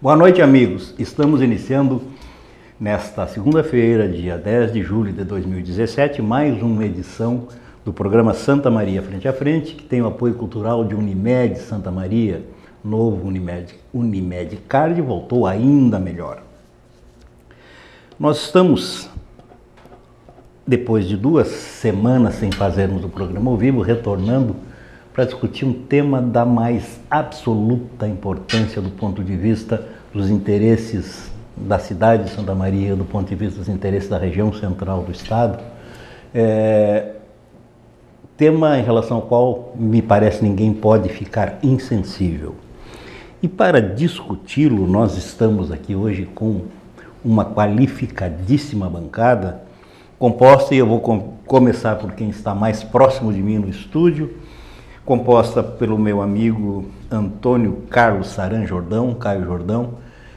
Boa noite, amigos. Estamos iniciando nesta segunda-feira, dia 10 de julho de 2017, mais uma edição do programa Santa Maria Frente a Frente, que tem o apoio cultural de Unimed Santa Maria, novo Unimed Card, voltou ainda melhor. Nós estamos, depois de 2 semanas sem fazermos o programa ao vivo, retornando para discutir um tema da mais absoluta importância do ponto de vista dos interesses da cidade de Santa Maria, do ponto de vista dos interesses da região central do estado, tema em relação ao qual me parece ninguém pode ficar insensível. E para discuti-lo, nós estamos aqui hoje com uma qualificadíssima bancada, composta, e eu vou começar por quem está mais próximo de mim no estúdio, composta pelo meu amigo Antônio Carlos Saran Jordão, Caio Jordão,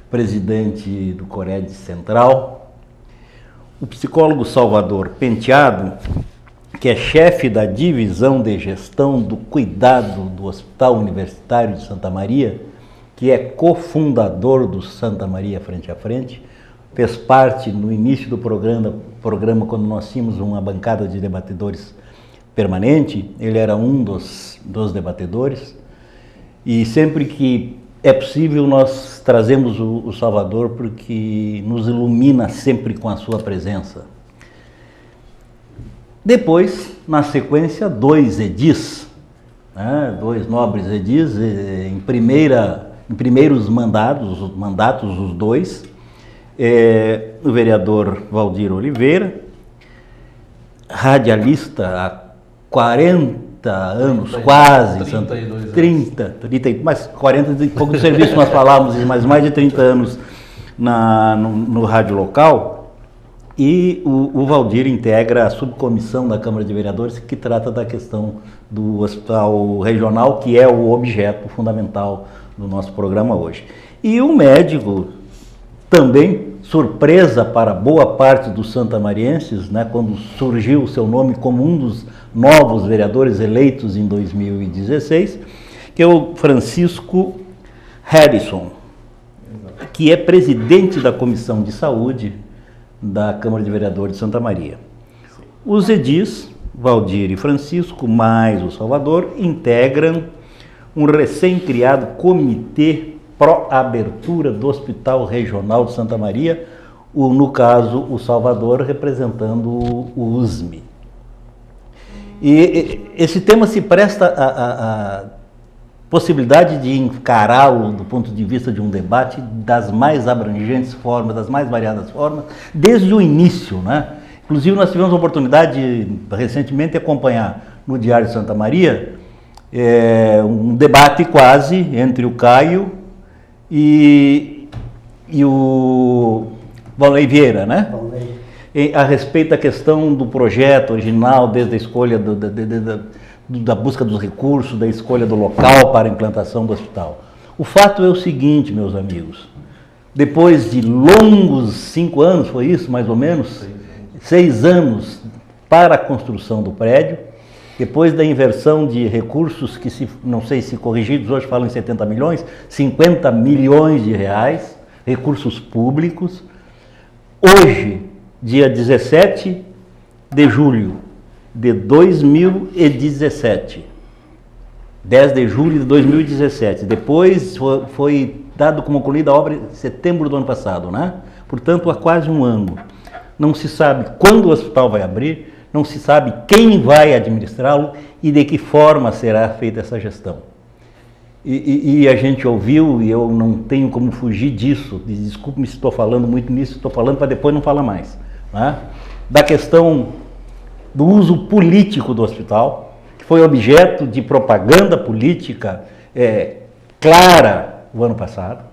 presidente do Cored Central, o psicólogo Salvador Penteado, que é chefe da divisão de gestão do cuidado do Hospital Universitário de Santa Maria, que é cofundador do Santa Maria Frente a Frente, fez parte no início do programa quando nós tínhamos uma bancada de debatedores permanente, ele era um dos debatedores, e sempre que é possível nós trazemos o Salvador porque nos ilumina sempre com a sua presença. Depois, na sequência, 2 edis, né, 2 nobres edis, em primeiros mandatos os 2, o vereador Valdir Oliveira, radialista há 40 anos, quase, 30, mas 40 e pouco de serviço nós falávamos, mas mais de 30 anos no rádio local, e o Valdir integra a subcomissão da Câmara de Vereadores que trata da questão do hospital regional, que é o objeto fundamental do nosso programa hoje. E o médico também, surpresa para boa parte dos santamarienses, né, quando surgiu o seu nome como um dos novos vereadores eleitos em 2016, que é o Francisco Harrison, que é presidente da Comissão de Saúde da Câmara de Vereadores de Santa Maria. Os edis, Valdir e Francisco, mais o Salvador, integram um recém-criado comitê pró-abertura do Hospital Regional de Santa Maria, no caso, o Salvador representando o USME. E esse tema se presta a possibilidade de encará-lo do ponto de vista de um debate das mais abrangentes formas, das mais variadas formas, desde o início, né? Inclusive, nós tivemos a oportunidade recentemente de acompanhar no Diário de Santa Maria um debate quase entre o Caio e o Valnei Vieira, né? A respeito da questão do projeto original, desde a escolha da busca dos recursos, da escolha do local para a implantação do hospital. O fato é o seguinte, meus amigos, depois de longos 5 anos, foi isso mais ou menos? 6 anos para a construção do prédio, depois da inversão de recursos que, não sei se corrigidos, hoje falam em 70 milhões, 50 milhões de reais, recursos públicos. Hoje, dia 17 de julho de 2017, 10 de julho de 2017, depois foi dado como concluída a obra em setembro do ano passado, né? Portanto, há quase um ano. Não se sabe quando o hospital vai abrir, não se sabe quem vai administrá-lo e de que forma será feita essa gestão. E a gente ouviu, e eu não tenho como fugir disso, desculpe-me se estou falando muito nisso, estou falando para depois não falar mais, né? Da questão do uso político do hospital, que foi objeto de propaganda política clara o ano passado,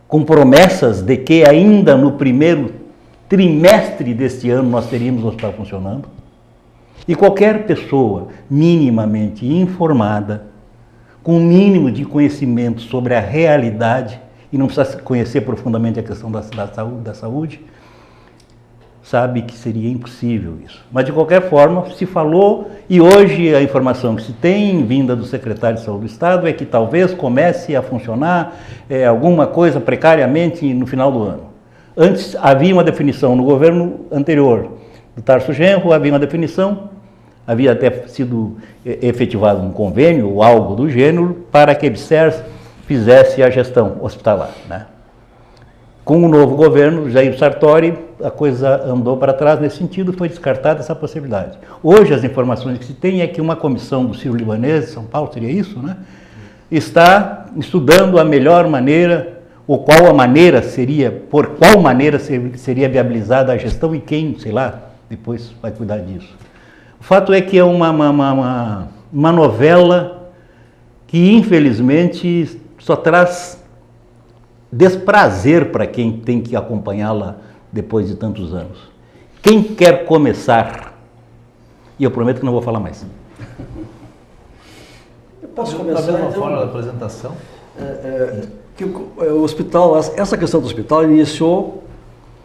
com promessas de que ainda no primeiro trimestre deste ano nós teríamos o hospital funcionando, e qualquer pessoa minimamente informada, com um mínimo de conhecimento sobre a realidade, e não precisa conhecer profundamente a questão da saúde, sabe que seria impossível isso. Mas, de qualquer forma, se falou, e hoje a informação que se tem, vinda do secretário de Saúde do Estado, é que talvez comece a funcionar alguma coisa precariamente no final do ano. Antes havia uma definição no governo anterior do Tarso Genro, havia uma definição, havia até sido efetivado um convênio ou algo do gênero para que a EBSERH fizesse a gestão hospitalar, né? Com o novo governo, Jair Sartori, a coisa andou para trás nesse sentido, foi descartada essa possibilidade. Hoje, as informações que se tem é que uma comissão do Sírio-Libanês, São Paulo, seria isso, né? Está estudando a melhor maneira, ou qual a maneira seria, por qual maneira seria viabilizada a gestão e quem, sei lá, depois vai cuidar disso. O fato é que é uma novela que, infelizmente, só traz desprazer para quem tem que acompanhá-la depois de tantos anos. Quem quer começar? E eu prometo que não vou falar mais. Eu posso começar da mesma forma da apresentação? Que o hospital, essa questão do hospital iniciou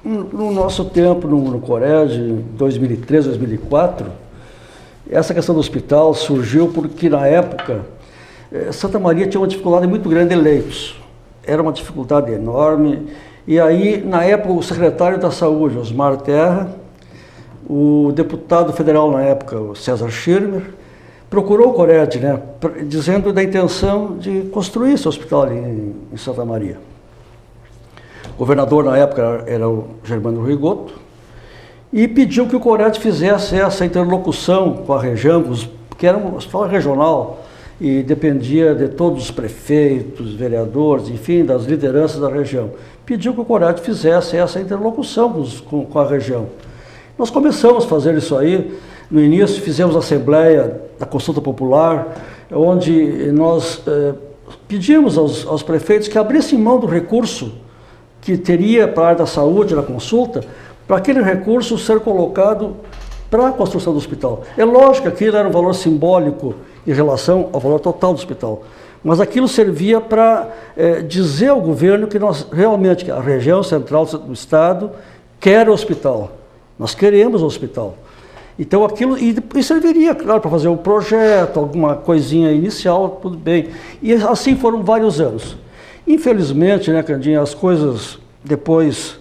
no nosso tempo, no CORED, 2003, 2004. Essa questão do hospital surgiu porque, na época, Santa Maria tinha uma dificuldade muito grande de leitos. Era uma dificuldade enorme. E aí, na época, o secretário da Saúde, Osmar Terra, o deputado federal na época, o César Schirmer, procurou o CORED, né, dizendo da intenção de construir esse hospital em Santa Maria. O governador na época era o Germano Rigoto, e pediu que o CORED fizesse essa interlocução com a região, porque era um hospital regional, e dependia de todos os prefeitos, vereadores, enfim, das lideranças da região. Pediu que o CORED fizesse essa interlocução com a região. Nós começamos a fazer isso aí. No início fizemos a assembleia da consulta popular, onde nós pedimos aos prefeitos que abrissem mão do recurso que teria para a área da saúde na consulta, para aquele recurso ser colocado para a construção do hospital. É lógico que aquilo era um valor simbólico em relação ao valor total do hospital, mas aquilo servia para dizer ao governo que nós realmente, que a região central do estado quer o hospital, nós queremos o hospital. Então aquilo, e serviria, claro, para fazer um projeto, alguma coisinha inicial, tudo bem. E assim foram vários anos. Infelizmente, né, Candinha, as coisas depois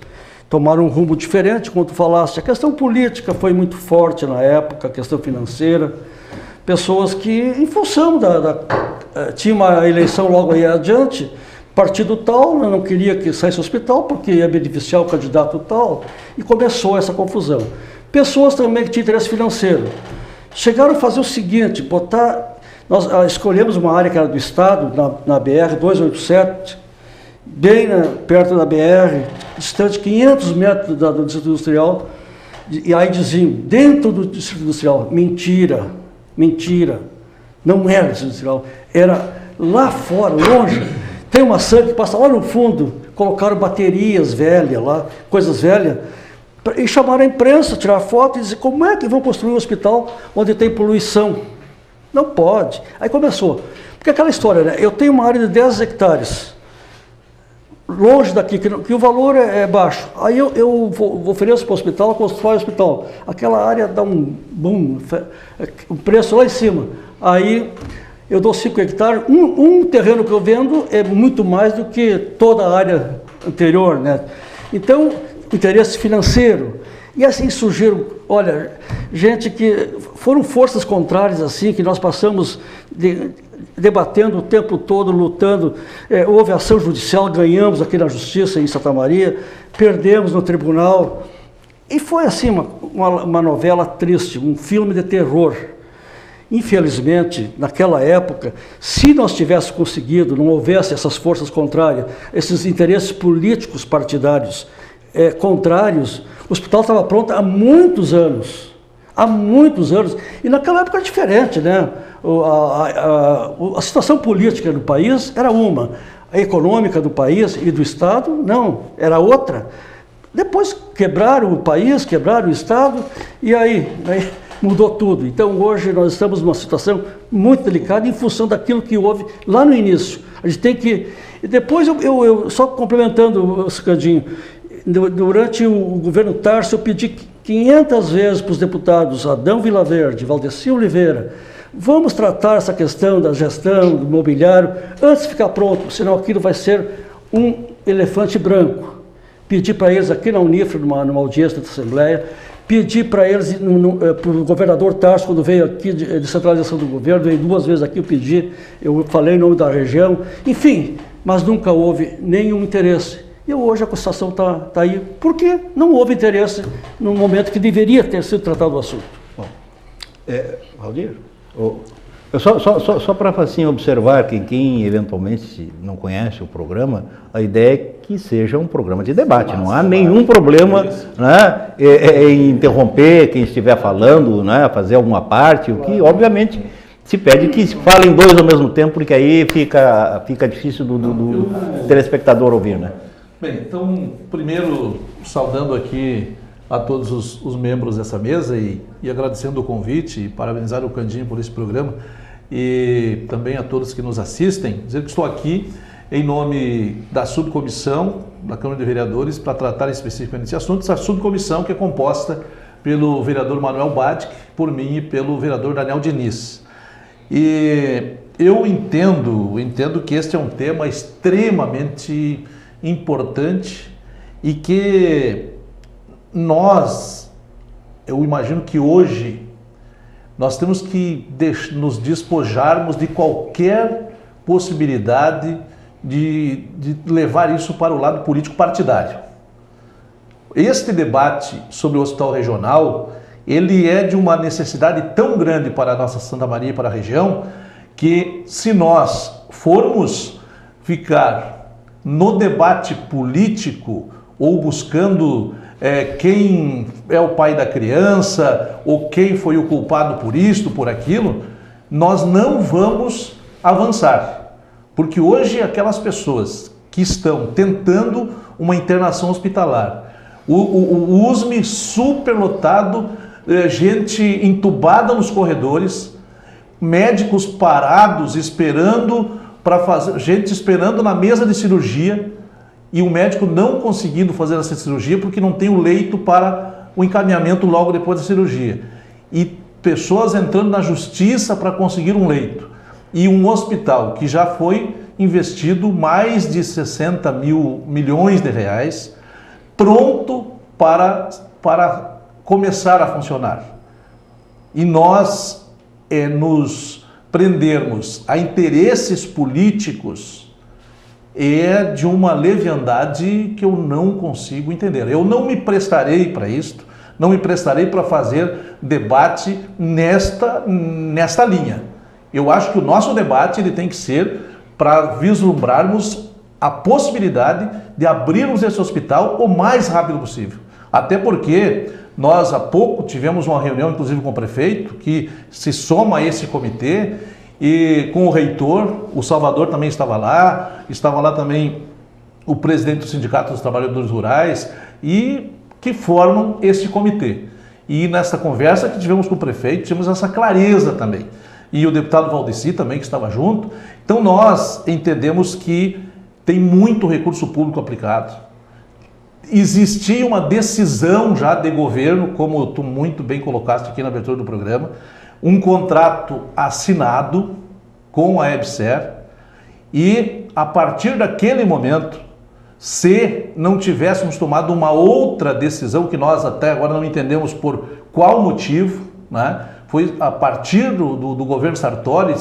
tomaram um rumo diferente, como tu falaste. A questão política foi muito forte na época, a questão financeira. Pessoas que, em função tinha uma eleição logo aí adiante, partido tal não queria que saísse do hospital porque ia beneficiar o candidato tal, e começou essa confusão. Pessoas também que tinham interesse financeiro chegaram a fazer o seguinte, nós escolhemos uma área que era do estado, na BR-287, bem perto da BR, distante 500 metros do distrito industrial, e aí diziam, dentro do distrito industrial, mentira, não era distrito industrial, era lá fora, longe. Tem uma sangue que passa lá no fundo, colocaram baterias velhas lá, coisas velhas, e chamaram a imprensa, tirar foto e dizer, como é que vão construir um hospital onde tem poluição? Não pode. Aí começou. Porque aquela história, né? Eu tenho uma área de 10 hectares, longe daqui, que o valor é baixo. Aí eu ofereço para o hospital, constrói o hospital. Aquela área dá um boom, o preço lá em cima. Aí eu dou 5 hectares, um terreno que eu vendo é muito mais do que toda a área anterior, né? Então, interesse financeiro. E assim surgiram, olha, gente que foram forças contrárias assim, que nós passamos debatendo o tempo todo, lutando. Houve ação judicial, ganhamos aqui na Justiça em Santa Maria, perdemos no tribunal. E foi assim uma novela triste, um filme de terror. Infelizmente, naquela época, se nós tivéssemos conseguido, não houvesse essas forças contrárias, esses interesses políticos partidários contrários, o hospital estava pronto há muitos anos. E naquela época era diferente, né? A situação política do país era uma, a econômica do país e do Estado, não, era outra. Depois quebraram o país, quebraram o Estado, e aí mudou tudo. Então hoje nós estamos numa situação muito delicada em função daquilo que houve lá no início. A gente tem que... Depois, eu só complementando o Candinho, durante o governo Tarso, eu pedi 500 vezes para os deputados Adão Vilaverde, Valdeci Oliveira, vamos tratar essa questão da gestão do mobiliário antes de ficar pronto, senão aquilo vai ser um elefante branco. Pedi para eles aqui na Unifra, numa audiência da Assembleia, pedi para eles, para o governador Tarso, quando veio aqui de centralização do governo, veio 2 vezes aqui, eu falei em nome da região, enfim, mas nunca houve nenhum interesse. E hoje a situação está aí, porque não houve interesse no momento que deveria ter sido tratado o assunto. Bom, Valdir, só para assim, observar que quem eventualmente não conhece o programa, a ideia é que seja um programa de debate, não há nenhum problema, né, em interromper quem estiver falando, né, fazer alguma parte, o que obviamente se pede que se falem 2 ao mesmo tempo, porque aí fica difícil do telespectador ouvir, né? Bem, então, primeiro, saudando aqui a todos os membros dessa mesa e agradecendo o convite e parabenizar o Candinho por esse programa e também a todos que nos assistem, dizer que estou aqui em nome da subcomissão da Câmara de Vereadores para tratar especificamente desse assunto, essa subcomissão que é composta pelo vereador Manuel Badic, por mim e pelo vereador Daniel Diniz. E eu entendo que este é um tema extremamente importante e que eu imagino que hoje nós temos que nos despojarmos de qualquer possibilidade de levar isso para o lado político partidário. Este debate sobre o hospital regional, ele é de uma necessidade tão grande para a nossa Santa Maria e para a região, que se nós formos ficar no debate político ou buscando quem é o pai da criança ou quem foi o culpado por isto, por aquilo, nós não vamos avançar. Porque hoje aquelas pessoas que estão tentando uma internação hospitalar, o USM superlotado, gente entubada nos corredores, médicos parados esperando para fazer, gente esperando na mesa de cirurgia e o médico não conseguindo fazer essa cirurgia porque não tem o leito para o encaminhamento logo depois da cirurgia. E pessoas entrando na justiça para conseguir um leito. E um hospital que já foi investido mais de 60 milhões de reais, pronto para começar a funcionar. E nós nos prendermos a interesses políticos é de uma leviandade que eu não consigo entender. Eu não me prestarei para isto, não me prestarei para fazer debate nesta linha. Eu acho que o nosso debate ele tem que ser para vislumbrarmos a possibilidade de abrirmos esse hospital o mais rápido possível. Até porque nós há pouco tivemos uma reunião, inclusive com o prefeito, que se soma a esse comitê, e com o reitor, o Salvador também estava lá também o presidente do Sindicato dos Trabalhadores Rurais, e que formam esse comitê. E nessa conversa que tivemos com o prefeito, tivemos essa clareza também. E o deputado Valdeci também, que estava junto. Então nós entendemos que tem muito recurso público aplicado. Existia uma decisão já de governo, como tu muito bem colocaste aqui na abertura do programa, um contrato assinado com a EBSER, e a partir daquele momento, se não tivéssemos tomado uma outra decisão, que nós até agora não entendemos por qual motivo, né? Foi a partir do governo Sartori,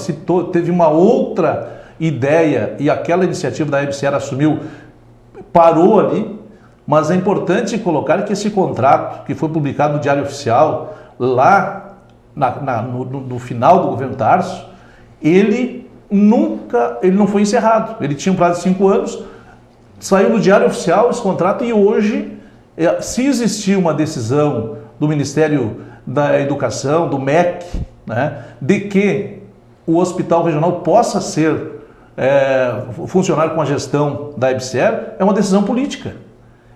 teve uma outra ideia e aquela iniciativa da EBSER assumiu, parou ali, mas é importante colocar que esse contrato, que foi publicado no Diário Oficial, lá no final do governo Tarso, ele não foi encerrado. Ele tinha um prazo de 5 anos, saiu no Diário Oficial esse contrato e hoje, se existir uma decisão do Ministério da Educação, do MEC, né, de que o hospital regional possa funcionar com a gestão da EBSER, é uma decisão política.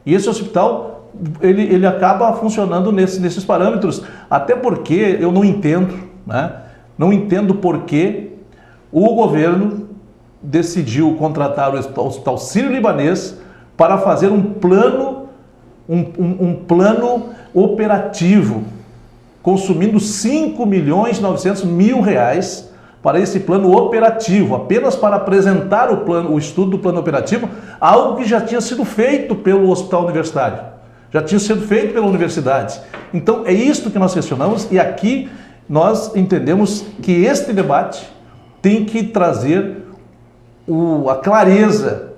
E esse hospital, ele acaba funcionando nesses parâmetros, até porque eu não entendo, né, não entendo por que o governo decidiu contratar o Hospital Sírio-Libanês para fazer um plano um plano operativo, consumindo R$ 5.900.000 para esse plano operativo, apenas para apresentar o estudo do plano operativo, algo que já tinha sido feito pelo hospital universitário, já tinha sido feito pela universidade. Então é isto que nós questionamos, e aqui nós entendemos que este debate tem que trazer a clareza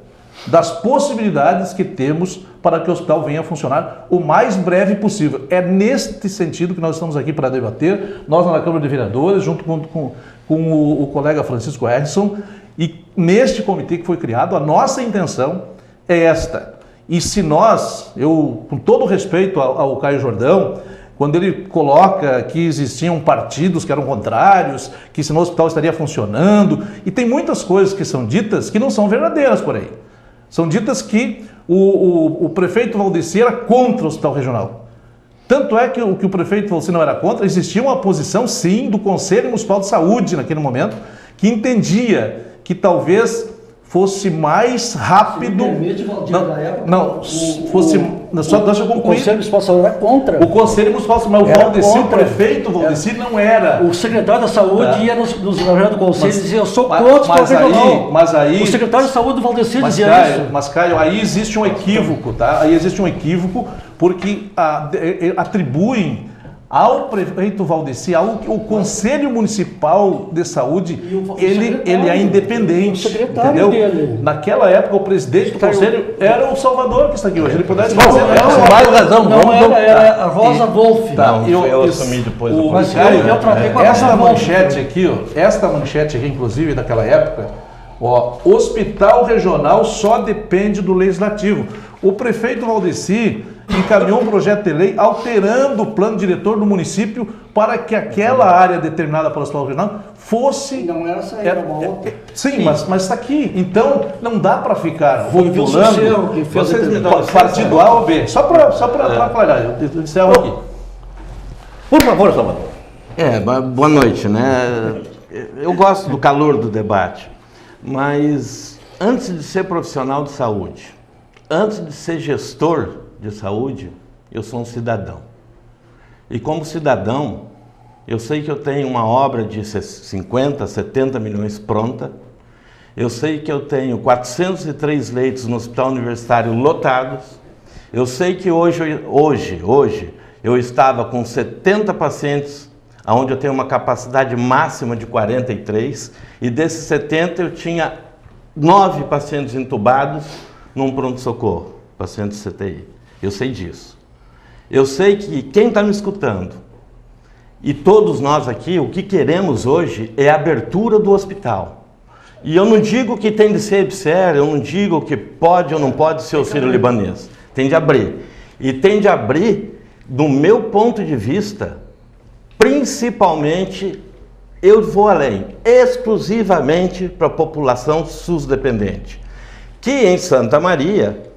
das possibilidades que temos para que o hospital venha a funcionar o mais breve possível. É neste sentido que nós estamos aqui para debater, nós na Câmara de Vereadores, junto com o colega Francisco Edson, e neste comitê que foi criado, a nossa intenção é esta. E se nós, eu com todo respeito ao Caio Jordão, quando ele coloca que existiam partidos que eram contrários, que senão o hospital estaria funcionando, e tem muitas coisas que são ditas que não são verdadeiras por aí. São ditas que o prefeito Valdeci era contra o hospital regional. Tanto é que o prefeito Valdeci não era contra, existia uma posição, sim, do Conselho Municipal de Saúde naquele momento, que entendia que talvez fosse mais rápido. Deixa eu concluir. O Conselho Municipal de Saúde era contra. O Conselho Municipal de Saúde, o Valdeci, o prefeito Valdeci não era. O secretário da Saúde ia nos reuniões do Conselho e dizia: eu sou contra o hospital regional. Mas aí. O secretário de Saúde do Valdeci dizia isso. Mas, Caio, aí existe um equívoco, tá? Aí existe um equívoco porque atribuem ao prefeito Valdeci, o Conselho Municipal de Saúde, ele é independente, entendeu? Dele. Naquela época, o presidente do Conselho era o Salvador, que está aqui hoje. Ele pudesse fazer... mais razão. Não era a Rosa Wolff. Tá, eu assumi depois. Mas eu tratei com a esta manchete aqui, inclusive, daquela época, hospital regional só depende do legislativo. O prefeito Valdeci encaminhou um projeto de lei alterando o plano diretor do município para que aquela área determinada pelo hospital regional fosse... Não era essa, era uma outra. Sim, mas está aqui. Então, não dá para ficar rotulando partido A ou B. Só para aclarar, eu encerro aqui. Por favor, Salvador. Boa noite, né? Eu gosto do calor do debate, mas antes de ser profissional de saúde, antes de ser gestor de saúde, eu sou um cidadão. E como cidadão, eu sei que eu tenho uma obra de 50, 70 milhões pronta. Eu sei que eu tenho 403 leitos no hospital universitário lotados. Eu sei que hoje eu estava com 70 pacientes, onde eu tenho uma capacidade máxima de 43, e desses 70 eu tinha 9 pacientes entubados num pronto-socorro, pacientes CTI. Eu sei disso. Eu sei que quem está me escutando, e todos nós aqui, o que queremos hoje é a abertura do hospital. E eu não digo que tem de ser EBSER, eu não digo que pode ou não pode ser o Sírio-Libanês. Tem de abrir. E tem de abrir, do meu ponto de vista, principalmente, eu vou além, exclusivamente para a população SUS-dependente. Que em Santa Maria,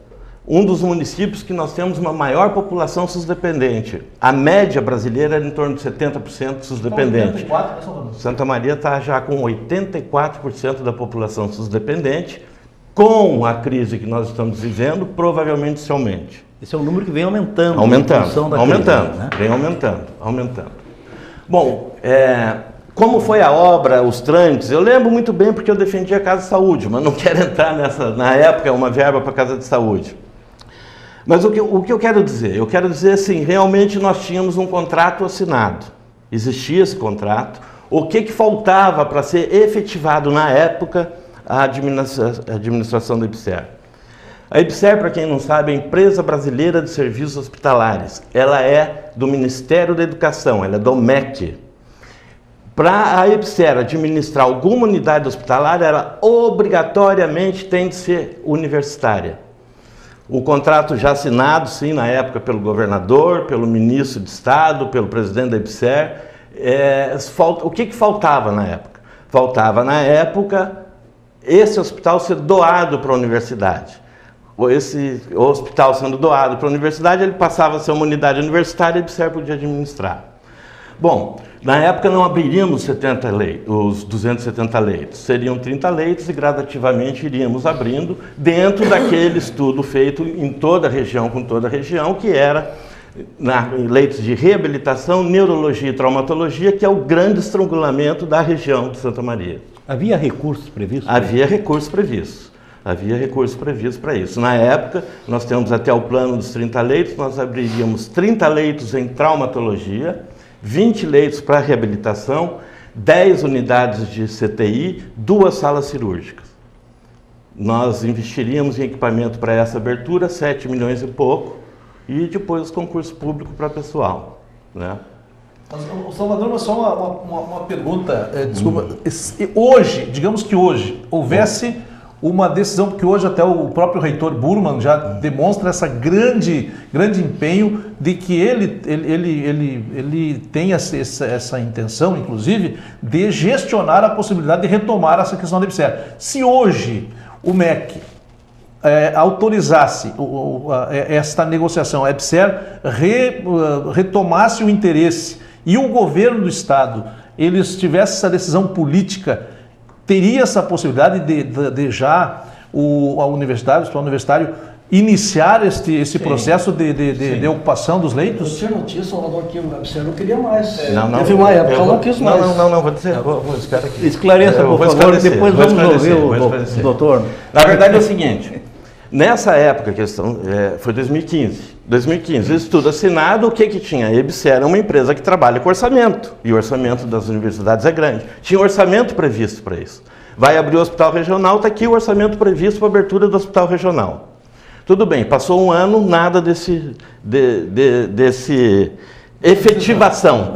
um dos municípios que nós temos uma maior população SUS-dependente. A média brasileira é em torno de 70% SUS-dependente. Santa Maria está já com 84% da população SUS-dependente. Com a crise que nós estamos vivendo, provavelmente isso aumente. Esse é um número que vem aumentando. Vem aumentando. Bom, como foi a obra, os trâmites, eu lembro muito bem porque eu defendi a Casa de Saúde, mas não quero entrar na época, uma verba para a Casa de Saúde. Mas o que eu quero dizer? Eu quero dizer assim, realmente nós tínhamos um contrato assinado, existia esse contrato, o que faltava para ser efetivado na época a administração da EBSER? A EBSER, para quem não sabe, é a Empresa Brasileira de Serviços Hospitalares, ela é do Ministério da Educação, ela é do MEC. Para a EBSER administrar alguma unidade hospitalar, ela obrigatoriamente tem de ser universitária. O contrato já assinado, sim, na época pelo governador, pelo ministro de Estado, pelo presidente da EBSER. O que faltava na época? Faltava na época esse hospital ser doado para a universidade. Esse hospital sendo doado para a universidade, ele passava a ser uma unidade universitária e a EBSER podia administrar. Bom, Na época não abriríamos os 270 leitos, seriam 30 leitos e gradativamente iríamos abrindo dentro daquele estudo feito em toda a região, com toda a região, que era leitos de reabilitação, neurologia e traumatologia, que é o grande estrangulamento da região de Santa Maria. Havia recursos previstos? Havia recursos previstos. Havia recursos previstos para isso. Na época, nós temos até o plano dos 30 leitos, nós abriríamos 30 leitos em traumatologia, 20 leitos para reabilitação, 10 unidades de CTI, 2 salas cirúrgicas. Nós investiríamos em equipamento para essa abertura, 7 milhões e pouco, e depois os concursos públicos para pessoal, né? Salvador, mas só uma pergunta, desculpa. Hoje, digamos que hoje, houvesse uma decisão, porque hoje até o próprio reitor Burman já demonstra essa grande empenho de que ele tem essa intenção, inclusive, de gestionar a possibilidade de retomar essa questão da EBSER. Se hoje o MEC autorizasse esta negociação, a EBSER retomasse o interesse e o governo do Estado eles tivesse essa decisão política, teria essa possibilidade de já a universidade, o Hospital Universitário, iniciar esse processo de ocupação dos leitos? Eu tinha notícia, Salvador, que o EBSER não queria mais. Não, teve uma época, ela não quis mais. Não, vou dizer, vou esperar aqui. Esclareça, por favor, depois vamos ouvir o doutor. Na verdade é o seguinte, nessa época, a questão foi 2015, o estudo assinado, o que tinha? A EBSER é uma empresa que trabalha com orçamento, e o orçamento das universidades é grande. Tinha orçamento previsto para isso. Vai abrir o hospital regional, está aqui o orçamento previsto para a abertura do hospital regional. Tudo bem, passou um ano, nada dessa efetivação,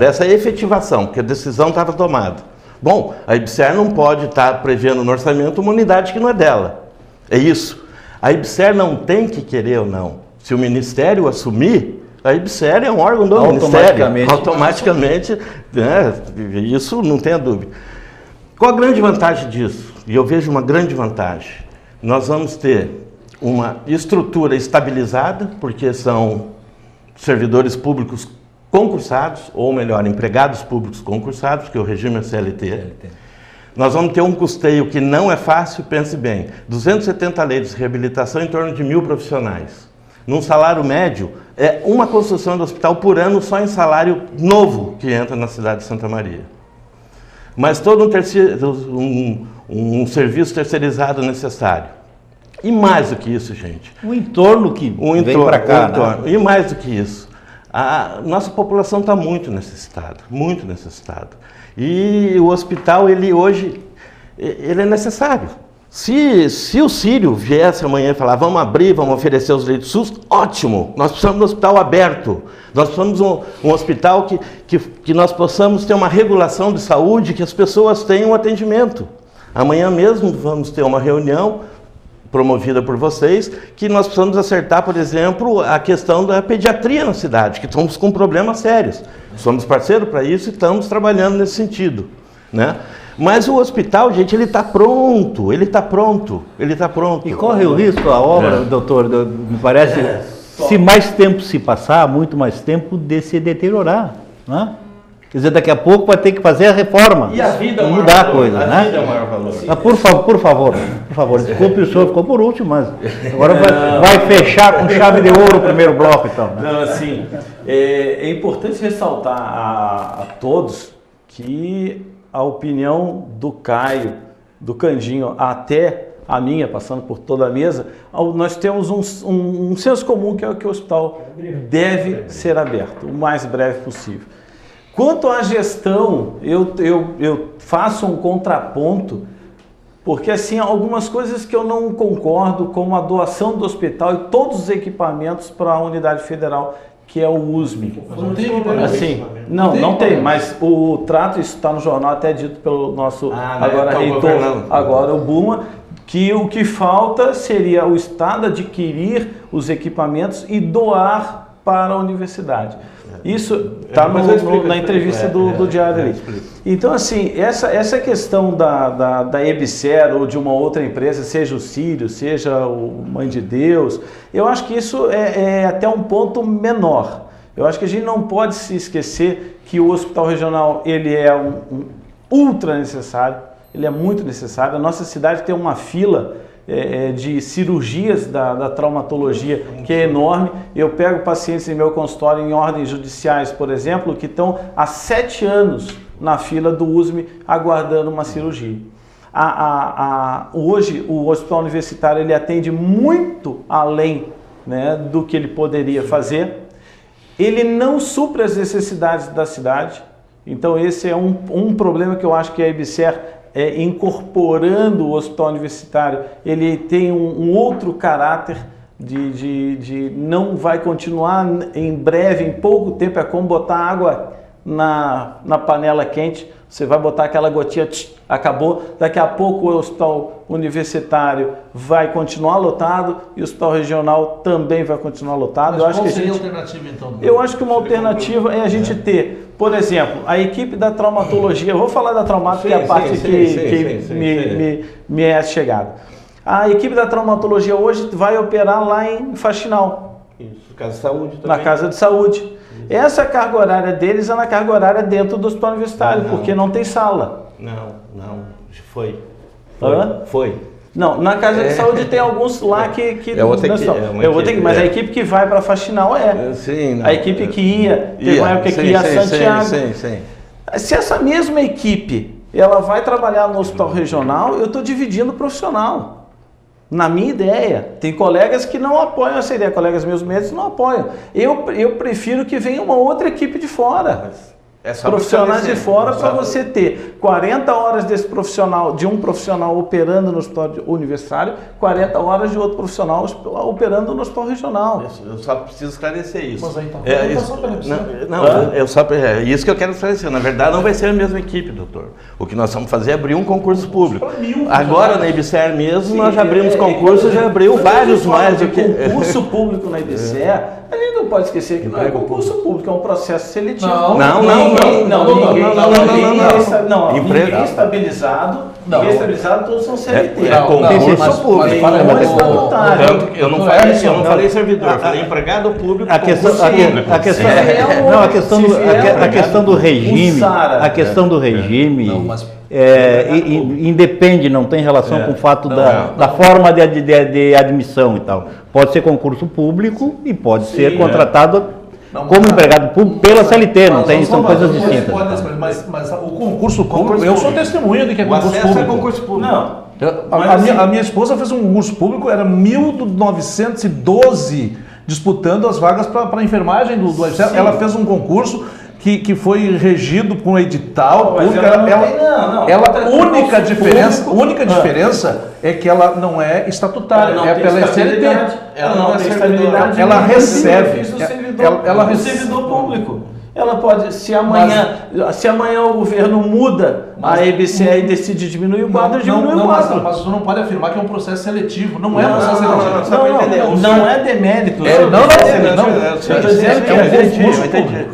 porque a decisão estava tomada. Bom, a EBSER não pode estar prevendo no orçamento uma unidade que não é dela. É isso. A EBSER não tem que querer ou não. Se o Ministério assumir, a EBSER é um órgão do Ministério. Automaticamente, né, isso não tenha dúvida. Qual a grande vantagem disso? E eu vejo uma grande vantagem. Nós vamos ter uma estrutura estabilizada, porque são servidores públicos concursados, ou melhor, empregados públicos concursados, que é o regime é CLT. Nós vamos ter um custeio que não é fácil, pense bem, 270 leitos de reabilitação em torno de 1.000 profissionais. Num salário médio, é uma construção do hospital por ano só em salário novo que entra na cidade de Santa Maria. Mas todo um serviço terceirizado necessário. E mais do que isso, gente. O entorno que vem para cá. Né? E mais do que isso. A nossa população está muito necessitada, muito necessitada. E o hospital, ele hoje, ele é necessário. Se o Círio viesse amanhã e falar, vamos abrir, vamos oferecer os leitos SUS, ótimo, nós precisamos de um hospital aberto, nós precisamos de um hospital que nós possamos ter uma regulação de saúde, que as pessoas tenham atendimento. Amanhã mesmo vamos ter uma reunião promovida por vocês, que nós precisamos acertar, por exemplo, a questão da pediatria na cidade, que estamos com problemas sérios. Somos parceiros para isso e estamos trabalhando nesse sentido, né? Mas o hospital, gente, ele está pronto, ele está pronto. E corre o risco a obra, doutor, me parece, se mais tempo se passar, muito mais tempo de se deteriorar, né? Quer dizer, daqui a pouco vai ter que fazer a reforma. E a vida mudar a coisa, né? A vida é o maior valor. Por favor, desculpe, o senhor ficou por último, mas agora vai fechar com chave de ouro o primeiro bloco, então. Né? Não, assim, é importante ressaltar a todos que a opinião do Caio, do Candinho, até a minha, passando por toda a mesa, nós temos um senso comum que é que o hospital deve ser aberto o mais breve possível. Quanto à gestão, eu faço um contraponto, porque assim, algumas coisas que eu não concordo, como a doação do hospital e todos os equipamentos para a unidade federal, que é o USM. Não tem equipamento. Assim, não tem, mas o trato, isso está no jornal, até dito pelo nosso reitor, agora o Burman, que o que falta seria o Estado adquirir os equipamentos e doar para a universidade. Isso está na entrevista do Diário ali. Então, assim, essa questão da EBSER ou de uma outra empresa, seja o Círio, seja o Mãe de Deus, eu acho que isso é até um ponto menor. Eu acho que a gente não pode se esquecer que o hospital regional ele é um ultra necessário, ele é muito necessário. A nossa cidade tem uma fila de cirurgias da traumatologia que é enorme. Eu pego pacientes em meu consultório em ordens judiciais, por exemplo, que estão há 7 anos na fila do USME aguardando uma cirurgia. Hoje o hospital universitário ele atende muito além, né, do que ele poderia fazer. Ele não supre as necessidades da cidade. Então esse é um problema que eu acho que a EBSER, incorporando o hospital universitário, ele tem um outro caráter de não vai continuar em breve, em pouco tempo. É como botar água na panela quente, você vai botar aquela gotinha, acabou, daqui a pouco o hospital universitário vai continuar lotado e o hospital regional também vai continuar lotado. Mas qual seria a alternativa então? Eu acho que uma alternativa é a gente ter, por exemplo, a equipe da traumatologia. Eu vou falar da traumática, que é a parte que me é chegada. A equipe da traumatologia hoje vai operar lá em Faxinal. Isso, Casa de Saúde também. Na Casa de Saúde. Essa carga horária deles é na carga horária dentro do hospital universitário, porque não tem sala. Não, foi. Foi. Não, na Casa de Saúde tem alguns lá que mas a equipe que vai para Faxinal a equipe que teve uma época que ia a Santiago. Sim. Se essa mesma equipe ela vai trabalhar no hospital regional, eu estou dividindo o profissional. Na minha ideia, tem colegas que não apoiam essa ideia, colegas meus médicos não apoiam. Eu prefiro que venha uma outra equipe de fora. Profissionais de fora, para você ter 40 horas de um profissional operando no hospital universitário, 40 horas de outro profissional operando no hospital regional. Eu só preciso esclarecer isso. Mas aí então, isso que eu quero esclarecer. Na verdade, não vai ser a mesma equipe, doutor. O que nós vamos fazer é abrir um concurso público. Agora, na EBSER mesmo, nós já abrimos concurso, já abriu vários mais do que... Concurso público na EBSER, a gente não pode esquecer que não é concurso público, é um processo seletivo. Ninguém estabilizado, todos são CLT. Concurso público. Eu não falei servidor, eu falei empregado público. A questão do regime, independe, não tem relação com o fato da forma de admissão e tal. Pode ser concurso público e pode ser contratado como empregado público pela CLT, são coisas distintas. Mas o concurso público, eu sou testemunha de que é concurso público. Concurso público. A minha esposa fez um concurso público, era 1912 disputando as vagas para a enfermagem do UFCE. Ela fez um concurso que foi regido por um edital público. A única diferença é que ela não é estatutária, pela CLT. Ela não tem estabilidade. Ela recebe. O servidor público. Ela pode, se amanhã o governo muda a EBSER e decide diminuir o quadro, diminui o quadro. Mas você não pode afirmar que é um processo seletivo. Não é um processo seletivo. Não é demérito.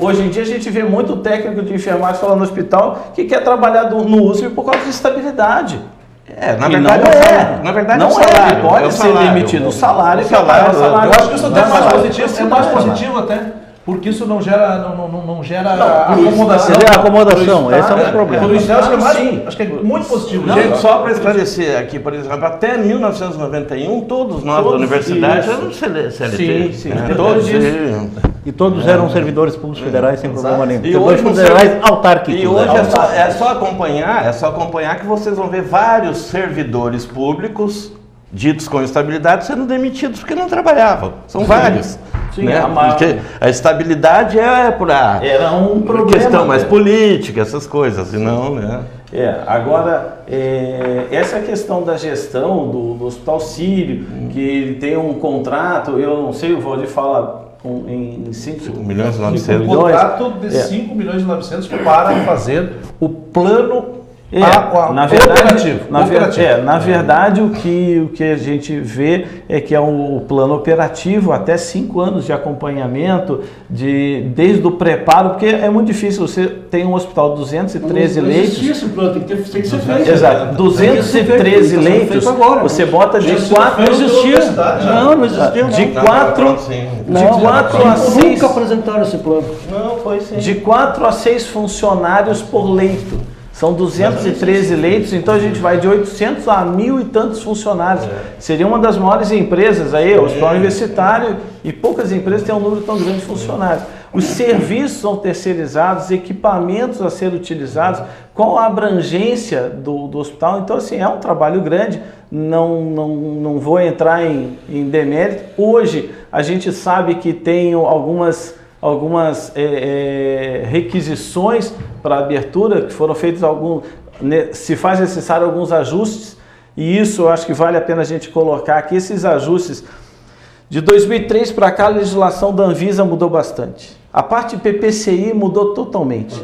Hoje em dia a gente vê muito técnico de enfermagem falando no hospital que quer trabalhar no USP por causa de estabilidade. Na verdade ele pode ser demitido. O salário. Eu acho que isso até é mais positivo até. Porque isso não gera acomodação. Esse é o problema. Acho que é muito positivo. Gente, só para esclarecer aqui, por exemplo, até 1991, todos nós da universidade eram CLT. E todos eram servidores públicos federais sem problema nenhum. Servidores federais autárquicos. E hoje é só acompanhar que vocês vão ver vários servidores públicos ditos com estabilidade sendo demitidos porque não trabalhavam. São vários. Sim, porque a estabilidade é para questão mais política, essas coisas, senão, né? Agora, essa questão da gestão do Hospital Sírio, que ele tem um contrato, eu não sei, o Valdir fala em 5 milhões e 900 milhões. Um contrato de 5 milhões e 900 para fazer o plano Na verdade, o que a gente vê é que é um plano operativo, até 5 anos de acompanhamento, desde o preparo, porque é muito difícil, você tem um hospital de 213 leitos. Esse plano tem que ser feito. Exato, 213 leitos, você bota de 4... Não existia. Não existia. De 4 a 6... Nunca apresentaram esse plano. Não, foi sim. De 4 a 6 funcionários por leito. São 213 leitos, então a gente vai de 800 a 1.000 e tantos funcionários. Seria uma das maiores empresas aí, o hospital universitário, e poucas empresas têm um número tão grande de funcionários. Os serviços são terceirizados, equipamentos a ser utilizados, qual a abrangência do hospital. Então, assim, é um trabalho grande, não vou entrar em demérito. Hoje, a gente sabe que tem algumas requisições para abertura, que foram feitos se faz necessário alguns ajustes, e isso eu acho que vale a pena a gente colocar aqui. Esses ajustes, de 2003 para cá, a legislação da Anvisa mudou bastante. A parte PPCI mudou totalmente.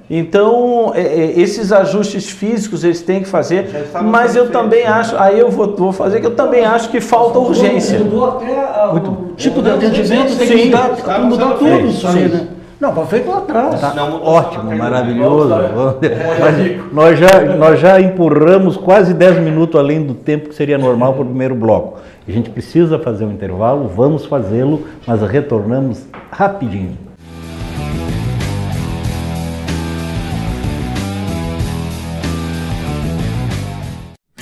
Então, esses ajustes físicos eles têm que fazer, mas eu também acho, aí eu vou fazer, que eu também acho que falta urgência. Mudou até o tipo de atendimento, tem que mudar tudo isso aí, né? Não, foi feito lá atrás. Ótimo, maravilhoso. Nós já empurramos quase 10 minutos além do tempo que seria normal para o primeiro bloco. A gente precisa fazer um intervalo, vamos fazê-lo, mas retornamos rapidinho.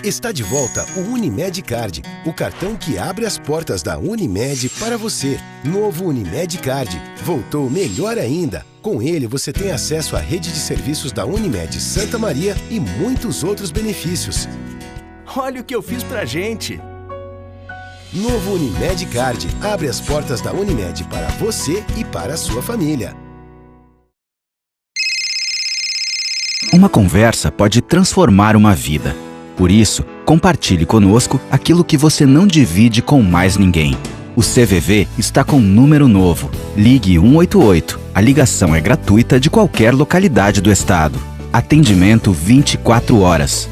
Está de volta o Unimed Card, o cartão que abre as portas da Unimed para você. Novo Unimed Card, voltou melhor ainda. Com ele você tem acesso à rede de serviços da Unimed Santa Maria e muitos outros benefícios. Olha o que eu fiz pra gente! Novo Unimed Card, abre as portas da Unimed para você e para a sua família. Uma conversa pode transformar uma vida. Por isso, compartilhe conosco aquilo que você não divide com mais ninguém. O CVV está com um número novo. Ligue 188. A ligação é gratuita de qualquer localidade do estado. Atendimento 24 horas.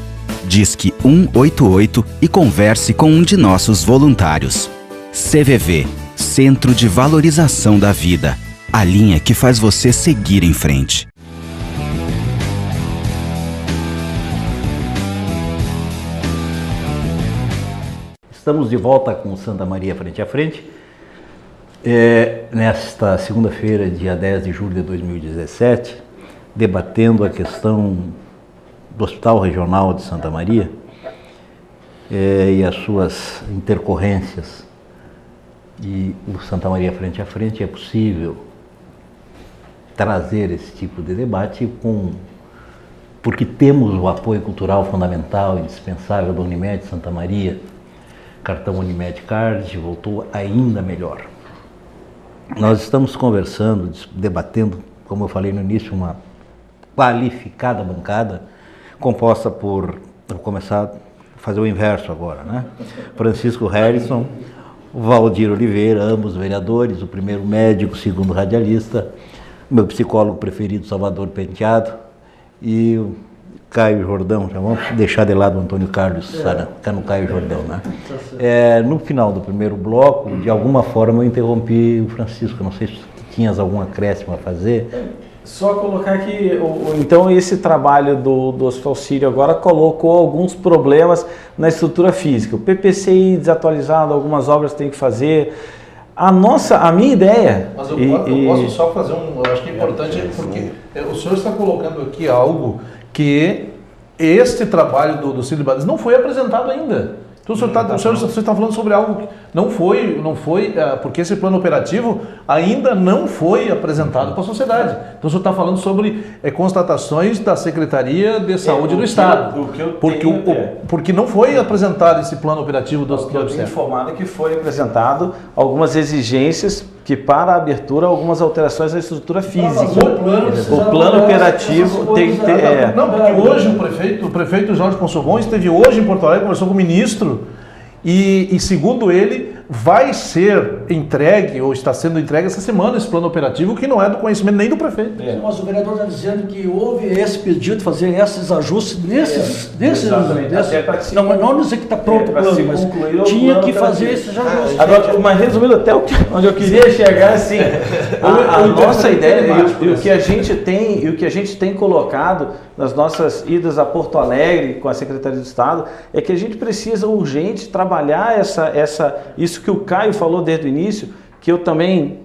Disque 188 e converse com um de nossos voluntários. CVV, Centro de Valorização da Vida. A linha que faz você seguir em frente. Estamos de volta com Santa Maria Frente a Frente. Nesta segunda-feira, dia 10 de julho de 2017, debatendo a questão do Hospital Regional de Santa Maria e as suas intercorrências. E o Santa Maria Frente a Frente é possível trazer esse tipo de debate porque temos o apoio cultural fundamental e indispensável da Unimed Santa Maria. Cartão Unimed Card voltou ainda melhor. Nós estamos conversando, debatendo, como eu falei no início, uma qualificada bancada composta por, vou começar a fazer o inverso agora, né? Francisco Harrison, Valdir Oliveira, ambos vereadores, o primeiro médico, o segundo radialista, meu psicólogo preferido, Salvador Penteado, e o Caio Jordão. Já vamos deixar de lado o Antônio Carlos Sara, ficar no Caio Jordão, né? No final do primeiro bloco, de alguma forma eu interrompi o Francisco, não sei se tinhas algum acréscimo a fazer. Só colocar aqui, então esse trabalho do Hospital Sírio agora colocou alguns problemas na estrutura física. O PPCI desatualizado, algumas obras tem que fazer. A minha ideia... Mas eu posso só fazer eu acho que é importante, porque o senhor está colocando aqui algo que este trabalho do Sírio Bades não foi apresentado ainda. Então o senhor está falando sobre algo que não foi, porque esse plano operativo ainda não foi apresentado para a sociedade. Então o senhor está falando sobre constatações da Secretaria de Saúde do Estado. Porque não foi apresentado esse plano operativo do Hospital. Eu estou informado que foi apresentado algumas exigências que para a abertura algumas alterações na estrutura física. O plano operativo tem que ter... Não, porque hoje o prefeito Jorge Ponsovon esteve hoje em Porto Alegre, conversou com o ministro e segundo ele, vai ser entregue, ou está sendo entregue essa semana, esse plano operativo, que não é do conhecimento nem do prefeito. Mas o vereador está dizendo que houve esse pedido de fazer esses ajustes nesses não dizer que está pronto o plano, mas tinha que fazer esses ajustes. Agora, mas resumindo até onde eu queria chegar, assim, a nossa ideia e o que a gente tem colocado nas nossas idas a Porto Alegre com a Secretaria de Estado é que a gente precisa urgente trabalhar isso que o Caio falou desde o início, que eu também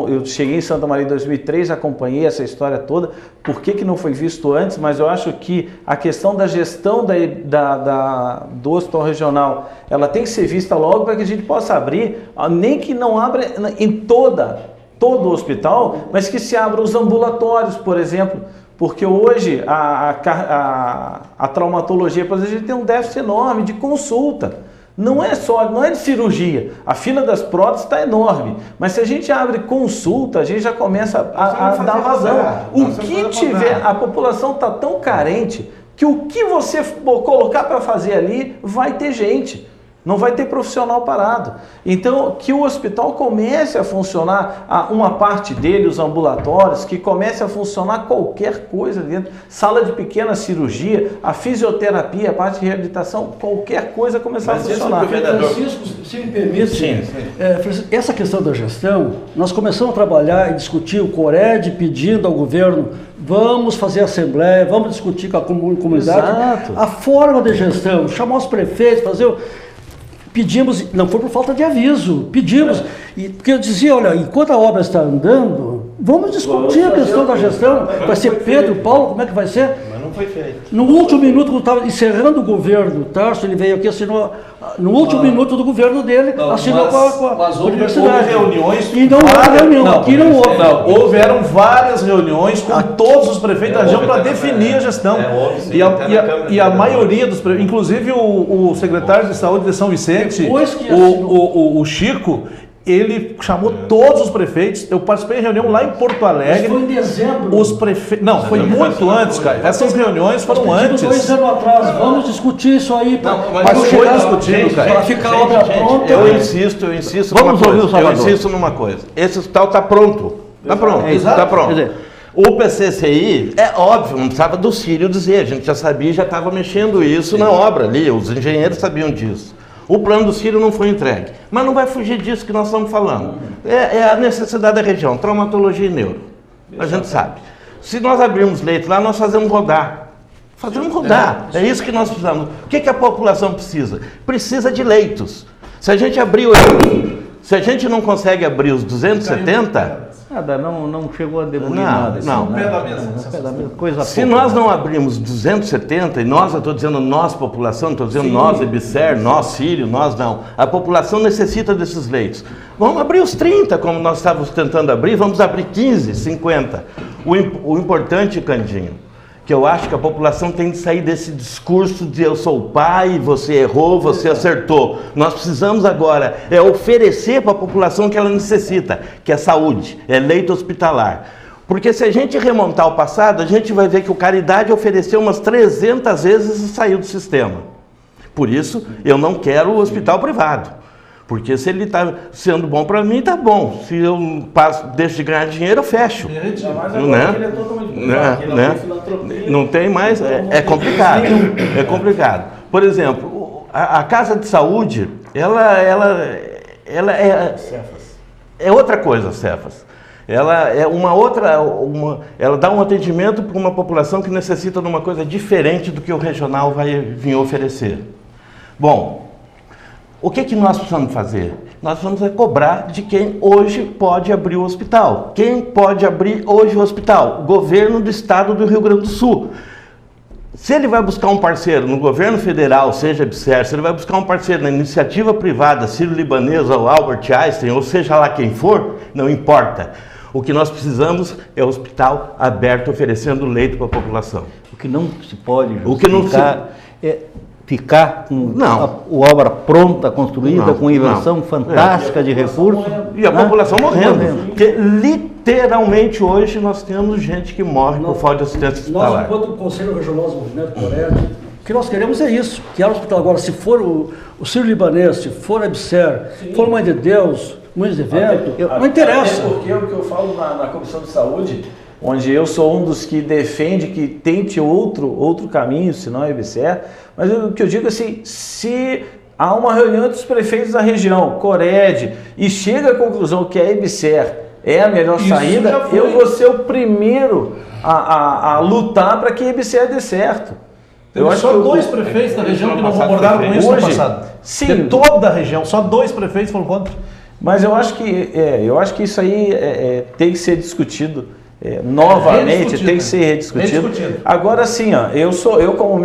eu cheguei em Santa Maria em 2003, acompanhei essa história toda, por que não foi visto antes, mas eu acho que a questão da gestão do hospital regional, ela tem que ser vista logo para que a gente possa abrir, nem que não abra em todo o hospital, mas que se abra os ambulatórios, por exemplo, porque hoje a traumatologia, por exemplo, a gente tem um déficit enorme de consulta. Não é de cirurgia. A fila das próteses está enorme. Mas se a gente abre consulta, a gente já começa a dar vazão. A população está tão carente que o que você colocar para fazer ali vai ter gente. Não vai ter profissional parado. Então, que o hospital comece a funcionar, uma parte dele, os ambulatórios, que comece a funcionar qualquer coisa dentro. Sala de pequena cirurgia, a fisioterapia, a parte de reabilitação, qualquer coisa começar a funcionar. Francisco, se me permite, essa questão da gestão, nós começamos a trabalhar e discutir o Cored pedindo ao governo, vamos fazer assembleia, vamos discutir com a comunidade. Exato. A forma de gestão, chamar os prefeitos, fazer... Pedimos, não foi por falta de aviso, pedimos, porque eu dizia, olha, enquanto a obra está andando, vamos discutir a questão da gestão, vai ser Pedro, Paulo, como é que vai ser? Mas não foi feito. No último minuto, quando estava encerrando o governo, Tarso, ele veio aqui, assinou, no último minuto do governo dele, assinou com a universidade. Houve reuniões... E não houve reunião, aqui não houve. Houveram várias reuniões com todos os prefeitos da região para definir a gestão. E a maioria dos prefeitos, inclusive o secretário de saúde de São Vicente, o Chico, ele chamou todos os prefeitos. Eu participei de reunião lá em Porto Alegre. Mas foi em dezembro. Os prefeitos... Não, foi muito antes, cara. Essas reuniões foram antes. 2 anos atrás. Vamos discutir isso aí. Mas foi discutido, cara. Para ficar a obra pronta. Eu insisto Vamos ouvir o Salvador. Eu insisto numa coisa. Esse hospital está pronto. Está pronto. Está pronto. O PCCI, é óbvio, não precisava do Círio dizer. A gente já sabia, já estava mexendo isso na obra ali. Os engenheiros sabiam disso. O plano do Círio não foi entregue. Mas não vai fugir disso que nós estamos falando. É a necessidade da região, traumatologia e neuro. A gente sabe. Se nós abrirmos leito lá, nós fazemos rodar. Fazemos rodar. É isso que nós precisamos. O que a população precisa? Precisa de leitos. Se a gente abrir se a gente não consegue abrir os 270... Nada, não chegou a demolir nada. Não. Coisa Se nós não abrirmos 270, e nós, eu estou dizendo nós, população, estou dizendo nós, EBSER, nós, Círio, nós não. A população necessita desses leitos. Vamos abrir os 30, como nós estávamos tentando abrir, vamos abrir 15, 50. O importante, Candinho, que eu acho que a população tem de sair desse discurso de eu sou o pai, você errou, você acertou. Nós precisamos agora oferecer para a população o que ela necessita, que é saúde, é leito hospitalar. Porque se a gente remontar ao passado, a gente vai ver que o Caridade ofereceu umas 300 vezes e saiu do sistema. Por isso, eu não quero o hospital privado. Porque se ele está sendo bom para mim, está bom. Se eu deixo de ganhar dinheiro, eu fecho. Não tem mais, é complicado. É complicado. Por exemplo, a casa de saúde, ela é outra coisa, Cefas. Ela é ela dá um atendimento para uma população que necessita de uma coisa diferente do que o regional vai vir oferecer. Bom, o que nós precisamos fazer? Nós precisamos cobrar de quem hoje pode abrir o hospital. Quem pode abrir hoje o hospital? O governo do estado do Rio Grande do Sul. Se ele vai buscar um parceiro no governo federal, seja EBSER, se ele vai buscar um parceiro na iniciativa privada, Sírio-Libanesa ou Albert Einstein, ou seja lá quem for, não importa. O que nós precisamos é um hospital aberto, oferecendo leito para a população. O que não se pode justificar é ficar com a obra pronta, construída, com inversão fantástica de recursos. E a população morrendo. Porque literalmente hoje nós temos gente que morre por falta de assistência hospitalar. Nós, enquanto o Conselho Regional do Movimento Cored, que nós queremos é isso, que é o hospital. Agora, se for o Sírio-Libanês, se for a EBSER, se for Mãe de Deus, Mães de Evento, não interessa. Porque o que eu falo na Comissão de Saúde, onde eu sou um dos que defende que tente outro caminho, senão a EBSER, mas o que eu digo assim, se há uma reunião entre os prefeitos da região, Cored, e chega à conclusão que a EBSER é a melhor saída, eu vou ser o primeiro a lutar para que a EBSER dê certo. Eu acho só 2 prefeitos da região que não concordaram com isso no passado. Sim. De toda a região, só 2 prefeitos foram contra. Mas eu acho que isso aí tem que ser discutido novamente, tem que ser rediscutido. Agora sim, ó, eu como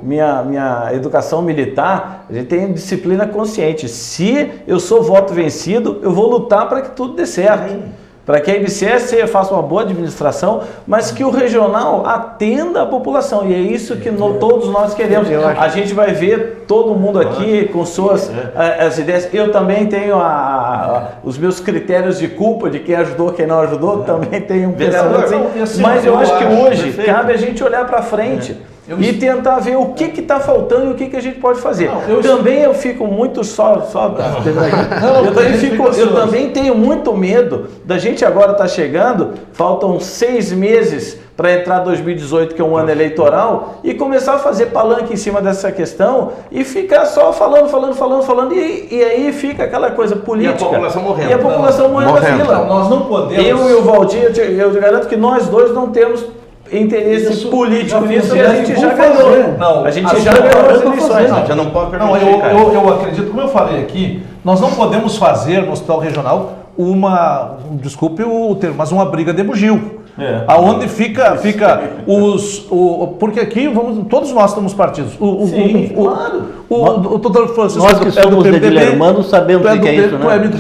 minha educação militar, a gente tem disciplina consciente. Se eu sou voto vencido, eu vou lutar para que tudo dê certo. Para que a EBSER faça uma boa administração, mas que o regional atenda a população. E é isso que todos nós queremos. A gente vai ver todo mundo aqui com suas as ideias. Eu também tenho os meus critérios de culpa de quem ajudou, quem não ajudou. Também tenho um pensamento assim. Mas eu acho que hoje cabe a gente olhar para frente. E tentar ver o que está faltando e o que a gente pode fazer. Eu fico muito eu também tenho muito medo da gente agora estar chegando, faltam 6 meses para entrar 2018, que é um ano eleitoral, e começar a fazer palanque em cima dessa questão e ficar só falando, e aí fica aquela coisa política. E a população morrendo. E a população morrendo na fila. Nós não podemos... Eu e o Valdir, eu garanto que nós dois não temos interesse político nisso, e a gente já ganhou. A gente já ganhou as eleições. Já não pode permitir. Eu acredito, como eu falei aqui, nós não podemos fazer no hospital regional desculpe o termo, mas uma briga de bugio. Aonde fica porque aqui todos nós estamos partidos. Claro. O doutor Francisco, nós que somos de Guilhermano sabemos o que é isso, né?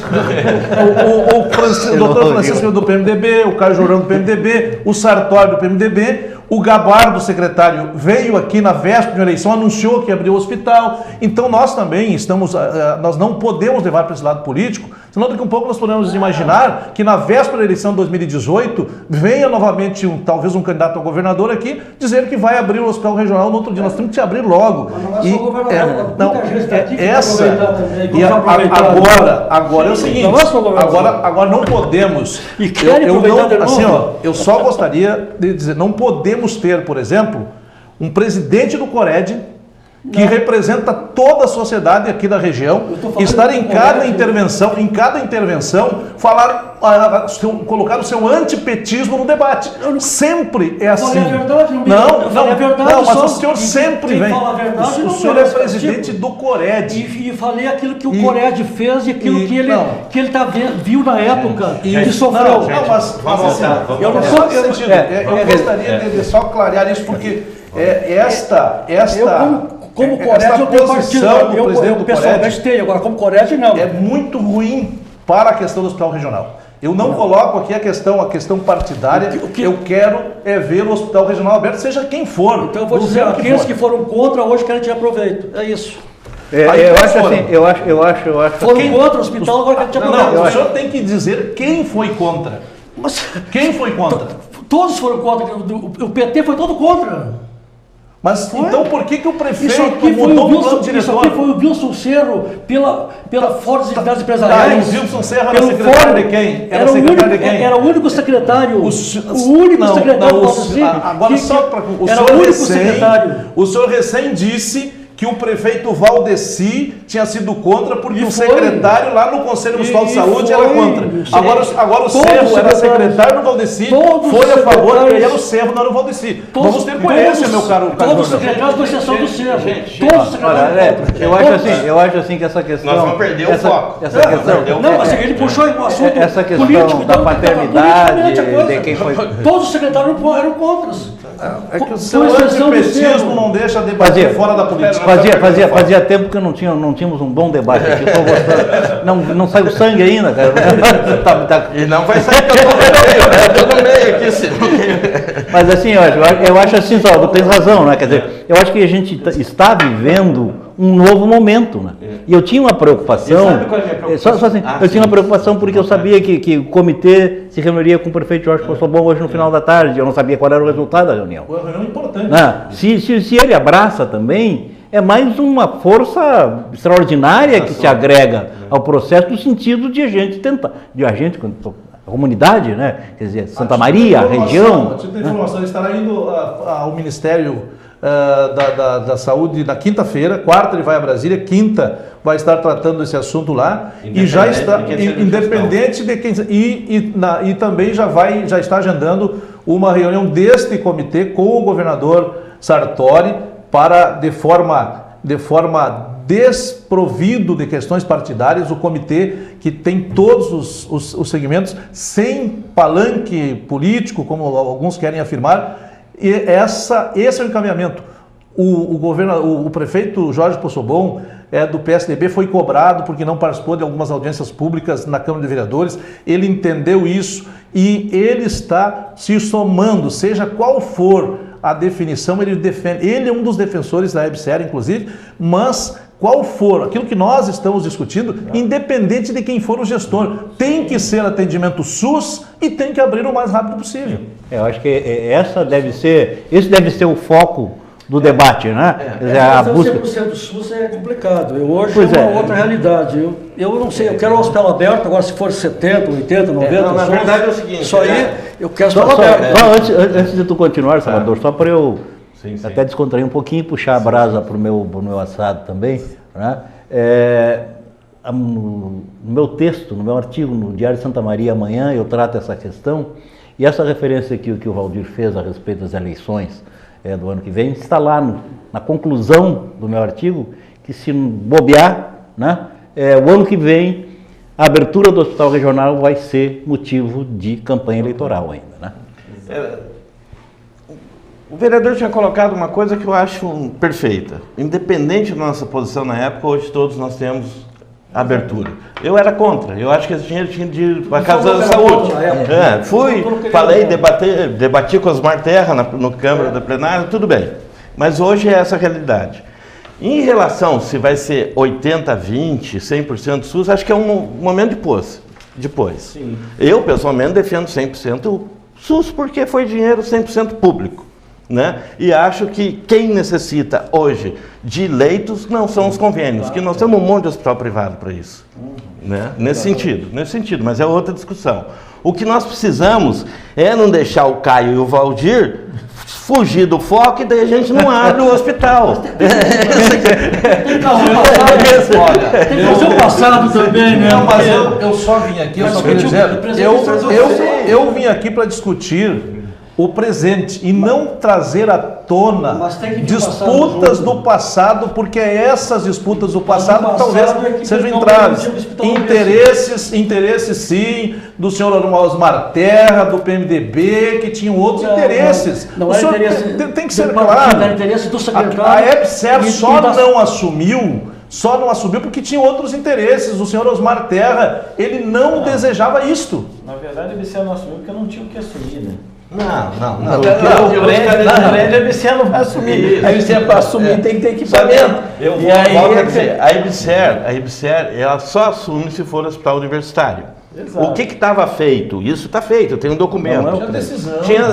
O doutor Francisco é do PMDB, o Caio Jorão do PMDB, o Sartori do PMDB, o Gabardo, secretário, veio aqui na véspera de uma eleição, anunciou que abriu o hospital. Então nós também nós não podemos levar para esse lado político, senão daqui a um pouco nós podemos imaginar que na véspera da eleição de 2018 venha novamente talvez um candidato a governador aqui dizer que vai abrir o hospital regional no outro dia. Nós temos que abrir logo. Agora é o seguinte, agora não podemos. Eu só gostaria de dizer, não podemos ter, por exemplo, um presidente do Cored que representa toda a sociedade aqui da região, estar em cada intervenção, colocar o seu antipetismo no debate. Sempre é assim. Mas o senhor sempre vem. O senhor é presidente do Cored. E falei aquilo que o Cored fez e aquilo que ele viu na época e sofreu. Eu gostaria de só clarear isso, porque como Cored eu tenho partido, eu pessoalmente tenho, agora como Cored não. É muito ruim para a questão do hospital regional. Eu não coloco aqui a questão partidária, eu quero ver o hospital regional aberto, seja quem for. Então eu vou dizer, aqueles que foram contra hoje querem tirar proveito, é isso. Eu acho. Foram contra o hospital, agora querem tirar proveito. Não, o senhor tem que dizer quem foi contra. Quem foi contra? Todos foram contra, o PT foi todo contra. Mas então por que o prefeito isso aqui foi o Wilson Serro pela Ford Entidades Empresariais. O Wilson Serro era secretário de quem? Era o único secretário. O único secretário do Valdeci. Agora só para o senhor recém disse que o prefeito Valdeci tinha sido contra porque o secretário lá no Conselho Municipal de Saúde era contra. Agora o Serro era secretário do Valdeci, foi a favor, e era o Serro, não era o Valdeci. Vamos ter coerência, meu caro. Todos os secretários, com exceção do Serro. Todos os secretários. Eu acho assim que essa questão... Nós vamos perder o foco. Não, mas ele puxou o assunto essa questão político, da paternidade, de quem foi... Todos os secretários eram contra. É que o seu antipetismo não deixa debater fora da política. Fazia tempo que não tínhamos um bom debate aqui. Eu tô gostando. Não saiu sangue ainda, cara. E não vai sair todo meio aqui, sim. Mas assim, eu acho assim, só, tu tens razão, né? Quer dizer, eu acho que a gente está vivendo um novo momento, né? E eu tinha uma preocupação, E sabe qual é a minha preocupação? só assim, eu tinha uma preocupação porque eu sabia que o comitê se reuniria com o prefeito Jorge Possobon hoje no final da tarde, eu não sabia qual era o resultado da reunião. Uma reunião importante. Se ele abraça também, é mais uma força extraordinária que se agrega ao processo no sentido de a gente tentar, a comunidade, né? Quer dizer, Santa Maria, a região. A título de informação, ele estará indo ao Ministério da Saúde na quinta-feira, quarta ele vai a Brasília, quinta vai estar tratando desse assunto lá e já está independente de quem e também já está agendando uma reunião deste comitê com o governador Sartori para de forma desprovido de questões partidárias, o comitê que tem todos os segmentos sem palanque político, como alguns querem afirmar. E esse é o encaminhamento. O prefeito Jorge Possobon, do PSDB, foi cobrado porque não participou de algumas audiências públicas na Câmara de Vereadores. Ele entendeu isso e ele está se somando, seja qual for a definição, ele defende. Ele é um dos defensores da EBSER, inclusive, mas qual for aquilo que nós estamos discutindo, independente de quem for o gestor, tem que ser atendimento SUS e tem que abrir o mais rápido possível. Eu acho que esse deve ser o foco do debate, né? A busca 100% do SUS é complicado. Hoje é uma outra realidade. Eu não sei, eu quero o hospital aberto, agora se for 70, 80, 90, na verdade é o seguinte. Isso aí, eu quero hospital aberto. Antes de tu continuar, Salvador, só para eu até descontrair um pouquinho e puxar a brasa para o meu assado também, né? No meu texto, no meu artigo no Diário de Santa Maria amanhã, eu trato essa questão e essa referência que o Valdir fez a respeito das eleições do ano que vem, está lá na conclusão do meu artigo, que se bobear, né, o ano que vem, a abertura do hospital regional vai ser motivo de campanha eleitoral ainda, né? O vereador tinha colocado uma coisa que eu acho perfeita. Independente da nossa posição na época, hoje todos nós temos abertura. Eu era contra. Eu acho que esse dinheiro tinha de ir para a Casa da Saúde. Falei, debati com Osmar Terra no Câmara da Plenária, tudo bem. Mas hoje é essa a realidade. Em relação se vai ser 80-20, 100% SUS, acho que é um momento depois. Sim. Eu, pessoalmente, defendo 100% SUS porque foi dinheiro 100% público. Né? E acho que quem necessita hoje de leitos não são os convênios, que nós temos um monte de hospital privado para isso, né? Nesse sentido, mas é outra discussão. O que nós precisamos é não deixar o Caio e o Valdir fugir do foco e daí a gente não abre o hospital. Tem o passado também, né? Não, mas eu só vim aqui, eu só queria dizer, eu vim aqui para discutir o presente e não trazer à tona disputas do passado, porque essas disputas do passado talvez sejam entraves. Interesses sim, do senhor Osmar Terra, do PMDB, que tinham outros interesses. Não o senhor tem que ser claro. A EBSER só não assumiu porque tinha outros interesses. O senhor Osmar Terra, ele não desejava isto. Na verdade, a EBSER não assumiu porque não tinha o que assumir, né? Não. O prédio a EBSER não vai assumir. A EBSER para assumir tem que ter equipamento. A EBSER, ela só assume se for hospital universitário. Exato. O que estava feito? Isso está feito, tem um documento.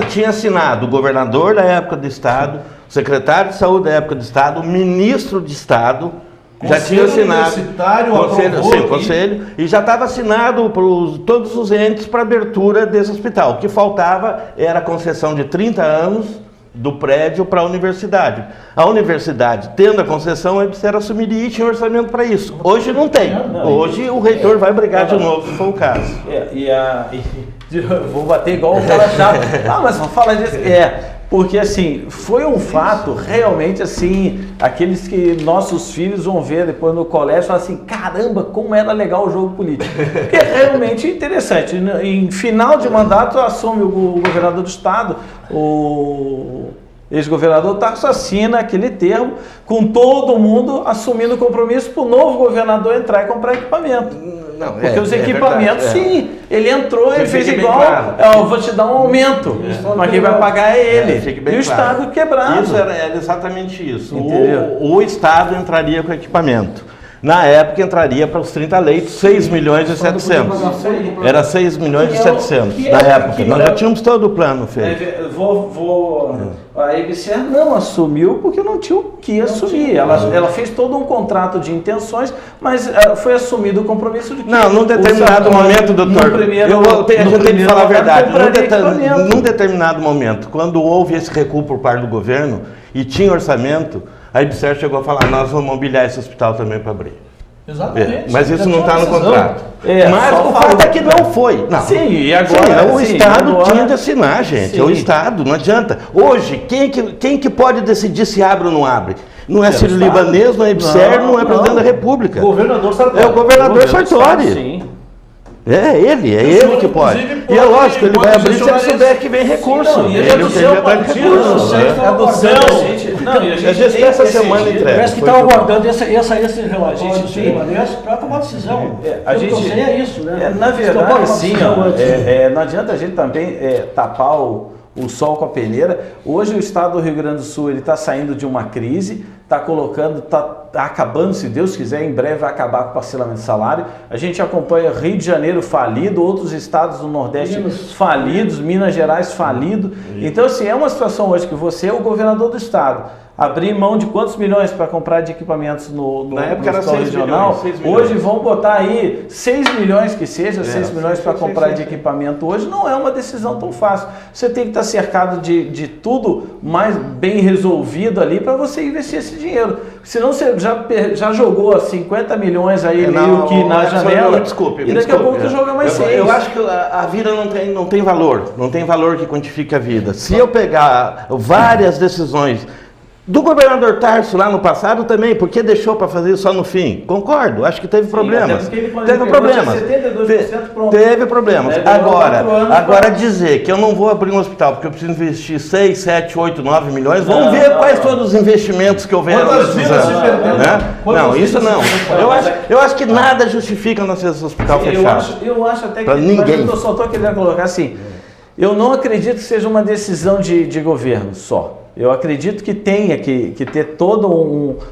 Tinha assinado o governador da época do Estado, o secretário de saúde da época do Estado, o ministro de Estado. Já tinha assinado conselho, e já estava assinado por todos os entes para abertura desse hospital. O que faltava era a concessão de 30 anos do prédio para a universidade. A universidade, tendo a concessão, a EBSER assumiria e tinha orçamento para isso. Hoje não tem. Hoje o reitor vai brigar de novo, se for o caso. Vou bater igual o cara chato. Mas vou falar disso. Porque assim, foi um fato realmente assim, aqueles que nossos filhos vão ver depois no colégio, falam assim, caramba, como era legal o jogo político. Porque é realmente interessante. Em final de mandato assume o governador do estado, o ex-governador Tarso, assina aquele termo com todo mundo assumindo o compromisso para o novo governador entrar e comprar equipamento. Não, porque os equipamentos, verdade, sim, ele entrou, ele fez igual, claro. Eu vou te dar um aumento, mas quem vai pagar é ele. E o Estado quebrado. Isso era exatamente isso. O Estado entraria com equipamento. Na época entraria para os 30 leitos 6 milhões e 700. Era 6 milhões e 700 na época. Nós já tínhamos todo o plano feito. A EBSER não assumiu porque não tinha o que assumir. Ela fez todo um contrato de intenções, mas foi assumido o compromisso de que... Não, num determinado momento, doutor, a gente tem que falar a verdade. Num determinado momento, quando houve esse recuo por parte do governo e tinha orçamento, a EBSER chegou a falar, nós vamos mobiliar esse hospital também para abrir. Exatamente. Mas isso não está no contrato. Mas o fato é que não foi. Não. Sim, e agora? O Estado tinha de assinar, gente. Sim. O Estado, não adianta. Hoje, quem que pode decidir se abre ou não abre? Não é sírio-libanês, não é EBSER, não é presidente da República. O governador Sartori. É o governador Sartori. Sim. É ele que pode. E é lógico, ele vai abrir se ele souber que vem recurso. Ele não tem atrás de recurso. A gente essa semana entrega. Parece que estava aguardando esse relatório do Libanês para tomar decisão. A gente é isso, né? Na verdade, sim, não adianta a gente também tapar o sol com a peneira. Hoje o estado do Rio Grande do Sul ele está saindo de uma crise, está acabando, se Deus quiser, em breve vai acabar com o parcelamento de salário. A gente acompanha Rio de Janeiro falido, outros estados do Nordeste falidos, Minas Gerais falido. Então, assim, é uma situação hoje que você é o governador do estado. Abrir mão de quantos milhões para comprar de equipamentos na época era 6 regional? Milhões, 6 milhões. Hoje vão botar aí 6 milhões que seja, 6 milhões para comprar de equipamento hoje. Não é uma decisão tão fácil. Você tem que estar cercado de tudo mais bem resolvido ali para você investir esse dinheiro. Senão você já jogou 50 milhões aí meio que na janela. Desculpe, e daqui a pouco tu joga mais 6. Eu acho que a vida não tem valor. Não tem valor que quantifique a vida. Se eu pegar várias decisões do governador Tarso lá no passado também, porque deixou para fazer só no fim. Concordo, acho que teve problemas. Teve problemas. Agora dizer que eu não vou abrir um hospital porque eu preciso investir 6, 7, 8, 9 milhões, vamos ver quais todos os investimentos que houveram nesses anos. Não, isso não. Eu acho que nada justifica nós ter esse hospital fechado. Eu acho até que ninguém. Eu só estou querendo colocar assim, eu não acredito que seja uma decisão de governo só. Eu acredito que tenha que ter todo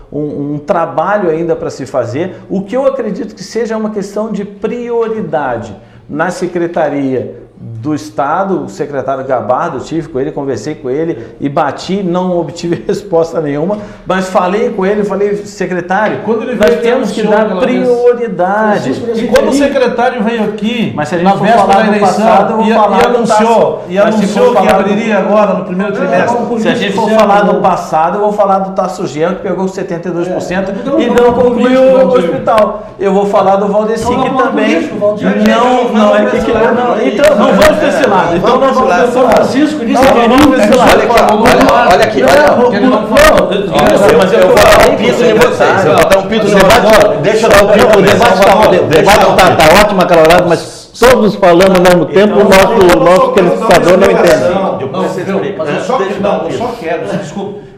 um trabalho ainda para se fazer. O que eu acredito que seja uma questão de prioridade na Secretaria do Estado, o secretário Gabardo, eu tive com ele, conversei com ele e bati, não obtive resposta nenhuma, mas falei com ele, falei, secretário, nós temos que dar prioridade. E quando o secretário veio aqui, mas se a gente na véspera da eleição, e anunciou que abriria agora no primeiro trimestre. Se a gente for falar do passado, eu vou falar do Tarso Genro, que pegou 72% e não concluiu o hospital. Eu vou falar do Valdeci, que também não é que então não vamos para esse lado. Então nós vamos para São Francisco, disse que vamos para esse lado. Olha aqui, mas eu vou dar um pito em vocês. Eu vou dar um pito no debate. Deixa eu dar um pito. O debate está ótimo, acalorado, mas todos falando ao mesmo tempo, o nosso telespectador não entende. Mas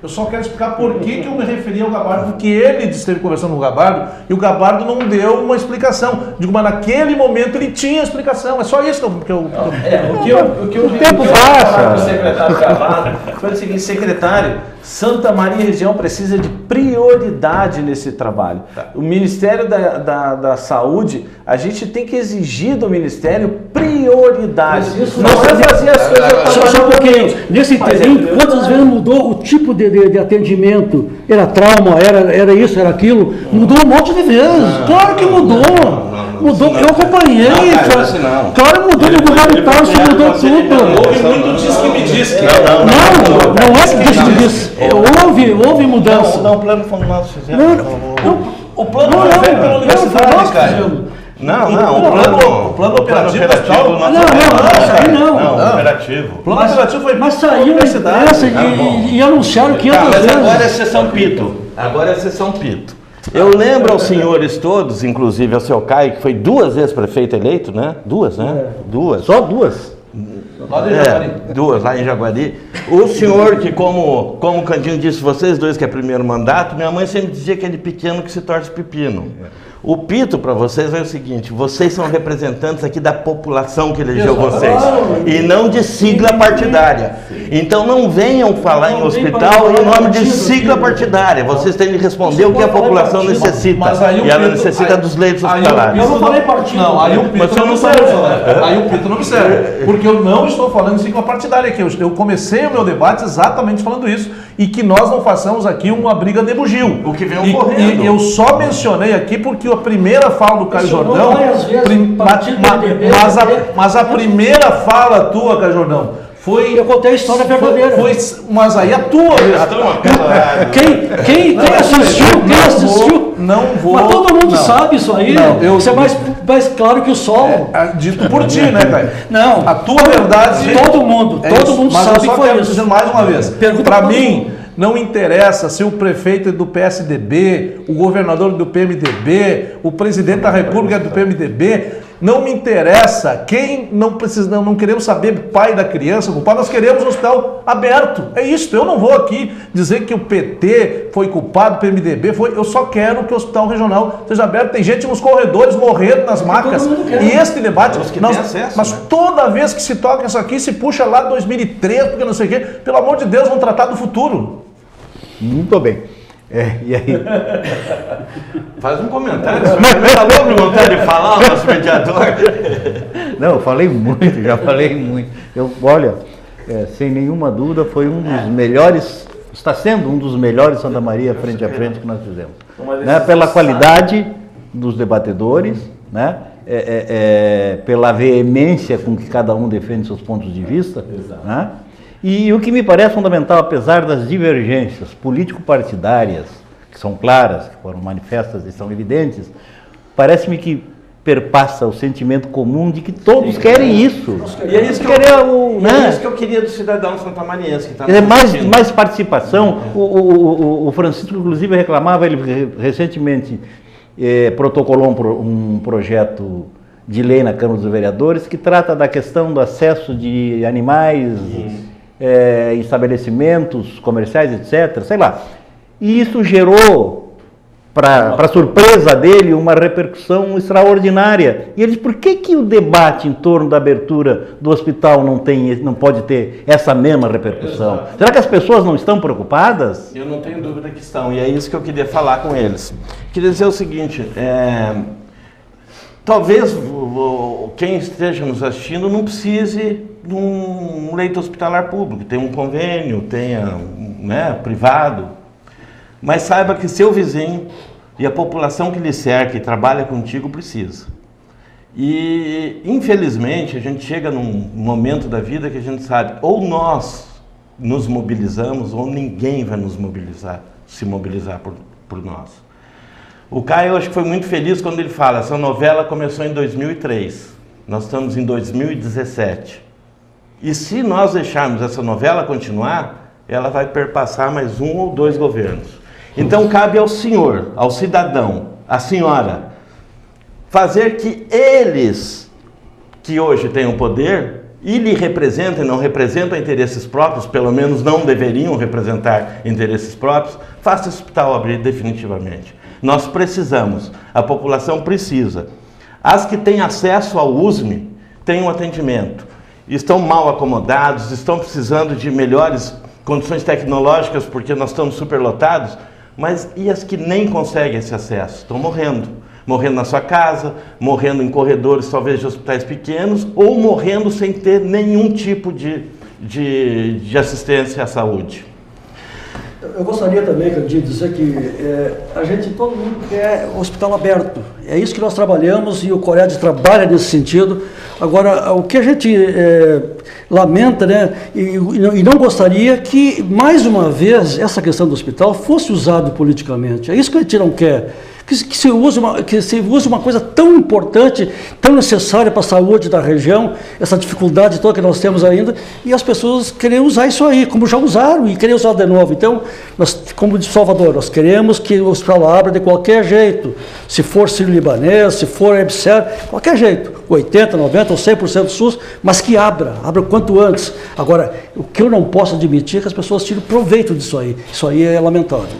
eu só quero explicar por que eu me referi ao Gabardo, porque ele esteve conversando com o Gabardo e o Gabardo não deu uma explicação. Digo, mas naquele momento ele tinha explicação. É só isso que eu... O que eu falar com o secretário Gabardo foi o seguinte, secretário, Santa Maria região precisa de prioridade nesse trabalho. O Ministério da Saúde, a gente tem que exigir do Ministério prioridade. Não vai fazer as coisas... Só porque nesse interim, quantas vezes mudou o tipo de atendimento? Era trauma, era isso, era aquilo? Mudou um monte de vezes. Claro que mudou. Mudou, eu acompanhei. Claro, mudou no governo Tarso, mudou tudo. Houve muito diz que me diz que. Não é que diz que diz. Houve mudança. Não, o plano foi nós fizemos. O plano foi feito pela universidade, cara. Não, o plano operativo não, operativo. O plano operativo foi mas saiu na imprensa e anunciaram 500 vezes. Mas agora é sessão pito. Eu lembro aos senhores todos, inclusive ao seu Caio, que foi 2 vezes prefeito eleito, né? Duas. Só 2? Duas, lá em Jaguari. O senhor que, como o Candinho disse, vocês dois que é primeiro mandato, minha mãe sempre dizia que é de pequeno que se torce pepino. O pito para vocês é o seguinte: vocês são representantes aqui da população que elegeu vocês, e não de sigla partidária. Então não venham falar em hospital em nome de sigla partidária. Vocês têm de responder o que a população necessita, e ela necessita dos leitos hospitalares. Eu não falei partido. Não, aí o pito não me serve. Aí o pito não me serve, porque eu não estou falando em sigla partidária aqui. Eu comecei o meu debate exatamente falando isso, e que nós não façamos aqui uma briga de bugio. O que vem ocorrendo. E eu só mencionei aqui porque a primeira fala do Caio Jordão, mas a primeira fala tua, Caio Jordão, foi... Eu contei a história verdadeira. Mas aí a tua... Quem assistiu? Não vou... Mas todo mundo sabe isso aí. Isso é mais claro que o sol. Dito por ti, né, Caio? Não. A tua verdade... Todo mundo sabe que foi isso. Dizer mais uma vez. Para mim... Não interessa se o prefeito é do PSDB, o governador é do PMDB, o presidente da República é do PMDB. Não me interessa. Quem não queremos saber pai da criança, culpado, nós queremos um hospital aberto. É isso. Eu não vou aqui dizer que o PT foi culpado, o PMDB foi. Eu só quero que o hospital regional seja aberto. Tem gente nos corredores morrendo nas macas. E este debate, mas toda vez que se toca isso aqui, se puxa lá 2003, porque não sei o quê. Pelo amor de Deus, vamos tratar do futuro. Muito bem. E aí? Faz um comentário. Você falou com vontade de falar, o nosso mediador? Não, eu falei muito, já falei muito. Olha, sem nenhuma dúvida, foi um dos melhores, está sendo um dos melhores Santa Maria frente a frente que nós fizemos. Né? Pela qualidade dos debatedores, né? Pela veemência com que cada um defende seus pontos de vista. Né? E o que me parece fundamental, apesar das divergências político-partidárias, que são claras, que foram manifestas e são evidentes, parece-me que perpassa o sentimento comum de que todos querem isso. E é isso que eu queria do cidadão santamariense. Mais participação. O Francisco, inclusive, reclamava, ele recentemente protocolou um projeto de lei na Câmara dos Vereadores que trata da questão do acesso de animais... estabelecimentos comerciais, etc., sei lá. E isso gerou, para surpresa dele, uma repercussão extraordinária. E ele disse, por que o debate em torno da abertura do hospital não pode ter essa mesma repercussão? Exato. Será que as pessoas não estão preocupadas? Eu não tenho dúvida que estão, e é isso que eu queria falar com eles. Queria dizer o seguinte, talvez quem esteja nos assistindo não precise de um leito hospitalar público, tem um convênio, tenha privado, mas saiba que seu vizinho e a população que lhe cerca e trabalha contigo precisa. E, infelizmente, a gente chega num momento da vida que a gente sabe, ou nós nos mobilizamos, ou ninguém vai se mobilizar por nós. O Caio, acho que foi muito feliz quando ele fala, essa novela começou em 2003, nós estamos em 2017. E se nós deixarmos essa novela continuar, ela vai perpassar mais 1 ou 2 governos. Então cabe ao senhor, ao cidadão, à senhora, fazer que eles, que hoje têm o poder, e lhe representam e não representam interesses próprios, pelo menos não deveriam representar interesses próprios, faça esse hospital abrir definitivamente. Nós precisamos, a população precisa. As que têm acesso ao USME têm um atendimento. Estão mal acomodados, estão precisando de melhores condições tecnológicas porque nós estamos superlotados, mas e as que nem conseguem esse acesso? Estão morrendo na sua casa, morrendo em corredores talvez de hospitais pequenos ou morrendo sem ter nenhum tipo de assistência à saúde. Eu gostaria também, de dizer que todo mundo quer hospital aberto. É isso que nós trabalhamos e o CORED trabalha nesse sentido. Agora, o que a gente lamenta, né, e não gostaria que, mais uma vez, essa questão do hospital fosse usada politicamente. É isso que a gente não quer. Que se use uma coisa tão importante, tão necessária para a saúde da região, essa dificuldade toda que nós temos ainda, e as pessoas querem usar isso aí, como já usaram, e querem usar de novo. Então, nós, como de Salvador, nós queremos que o hospital abra de qualquer jeito, se for sírio-libanês, se for EBSER, qualquer jeito. 80%, 90% ou 100% do SUS, mas que abra o quanto antes. Agora, o que eu não posso admitir é que as pessoas tirem proveito disso aí. Isso aí é lamentável.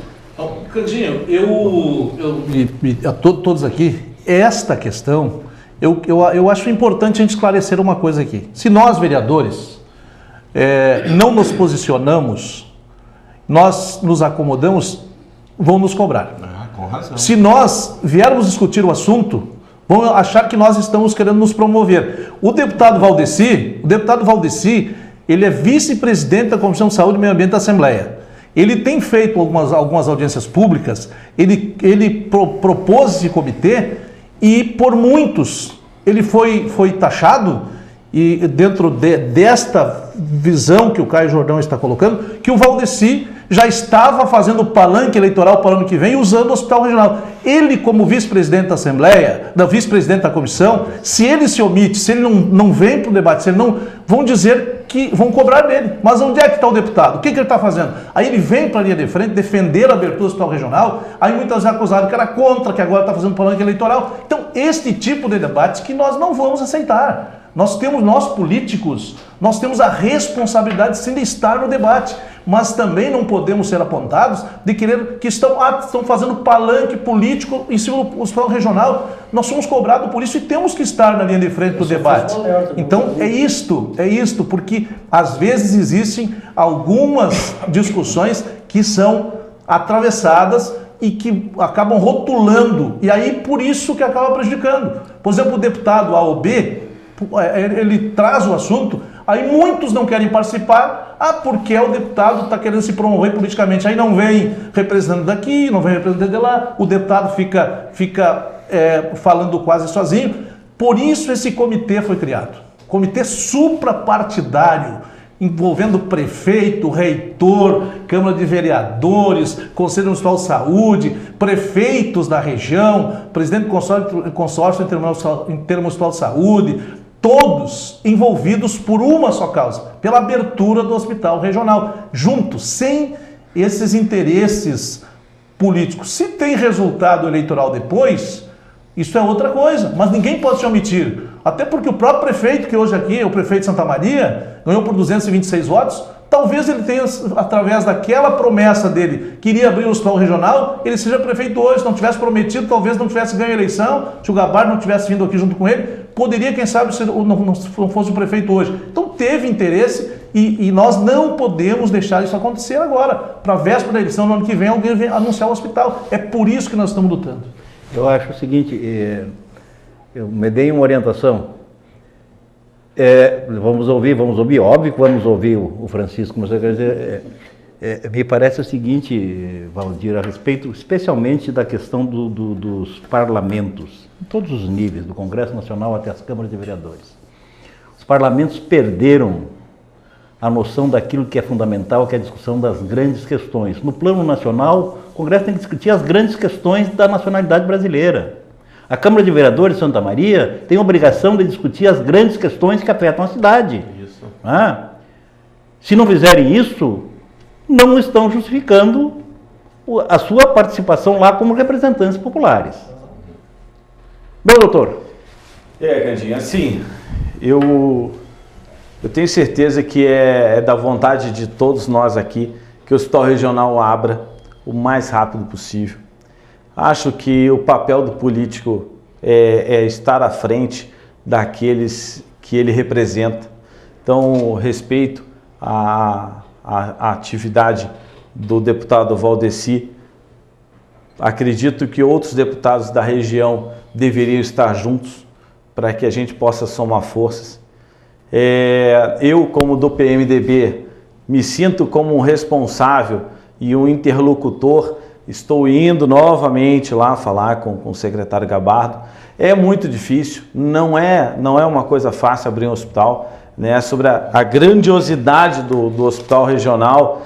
Candinho, todos aqui, esta questão, eu acho importante a gente esclarecer uma coisa aqui. Se nós, vereadores, não nos posicionamos, nós nos acomodamos, vão nos cobrar. Com razão. Se nós viermos discutir o assunto, vão achar que nós estamos querendo nos promover. O deputado Valdeci, ele é vice-presidente da Comissão de Saúde e Meio Ambiente da Assembleia. Ele tem feito algumas audiências públicas, ele propôs esse comitê e por muitos ele foi taxado, e dentro desta visão que o Caio Jordão está colocando, que o Valdeci já estava fazendo palanque eleitoral para o ano que vem usando o Hospital Regional. Ele, como vice-presidente da Assembleia, vice-presidente da comissão, se ele se omite, se ele não vem para o debate, se ele não, vão dizer que vão cobrar dele. Mas onde é que está o deputado? O que ele está fazendo? Aí ele vem para a linha de frente defender a abertura do Hospital Regional, aí muitas vezes acusaram que era contra, que agora está fazendo palanque eleitoral. Então, este tipo de debate que nós não vamos aceitar. Nós políticos, nós temos a responsabilidade sim de estar no debate, mas também não podemos ser apontados de querer que estão fazendo palanque político em cima do Hospital Regional. Nós somos cobrados por isso e temos que estar na linha de frente do debate. Então é isto, porque às vezes existem algumas discussões que são atravessadas e que acabam rotulando, e aí por isso que acaba prejudicando. Por exemplo, o deputado A ou B, ele traz o assunto, aí muitos não querem participar, porque o deputado está querendo se promover politicamente, aí não vem representante daqui, não vem representante de lá, o deputado fica falando quase sozinho. Por isso esse comitê foi criado, comitê suprapartidário, envolvendo prefeito, reitor, Câmara de Vereadores, Conselho Municipal de Saúde, prefeitos da região, presidente do consórcio intermunicipal de saúde, todos envolvidos por uma só causa, pela abertura do Hospital Regional, juntos, sem esses interesses políticos. Se tem resultado eleitoral depois, isso é outra coisa, mas ninguém pode se omitir. Até porque o próprio prefeito, que hoje aqui é o prefeito de Santa Maria, ganhou por 226 votos, talvez ele tenha, através daquela promessa dele, que iria abrir o Hospital Regional, ele seja prefeito hoje. Se não tivesse prometido, talvez não tivesse ganho a eleição, se o Gabardo não tivesse vindo aqui junto com ele, poderia, quem sabe, não fosse o prefeito hoje. Então teve interesse e nós não podemos deixar isso acontecer agora, para a véspera da eleição, no ano que vem, alguém vem anunciar o hospital. É por isso que nós estamos lutando. Eu acho o seguinte, eu me dei uma orientação. Vamos ouvir, óbvio que vamos ouvir o Francisco, mas eu quero dizer, me parece o seguinte, Valdir, a respeito especialmente da questão dos parlamentos, em todos os níveis, do Congresso Nacional até as câmaras de vereadores. Os parlamentos perderam a noção daquilo que é fundamental, que é a discussão das grandes questões. No plano nacional, o Congresso tem que discutir as grandes questões da nacionalidade brasileira. A Câmara de Vereadores de Santa Maria tem a obrigação de discutir as grandes questões que afetam a cidade. Isso. Se não fizerem isso, não estão justificando a sua participação lá como representantes populares. Bom, doutor. Candinho, assim, eu tenho certeza que é da vontade de todos nós aqui que o Hospital Regional abra o mais rápido possível. Acho que o papel do político é estar à frente daqueles que ele representa. Então, respeito a atividade do deputado Valdeci. Acredito que outros deputados da região deveriam estar juntos para que a gente possa somar forças. Eu, como do PMDB, me sinto como um responsável e um interlocutor. Estou indo novamente lá falar com o secretário Gabardo. É muito difícil, não é uma coisa fácil abrir um hospital, né? Sobre a grandiosidade do Hospital Regional,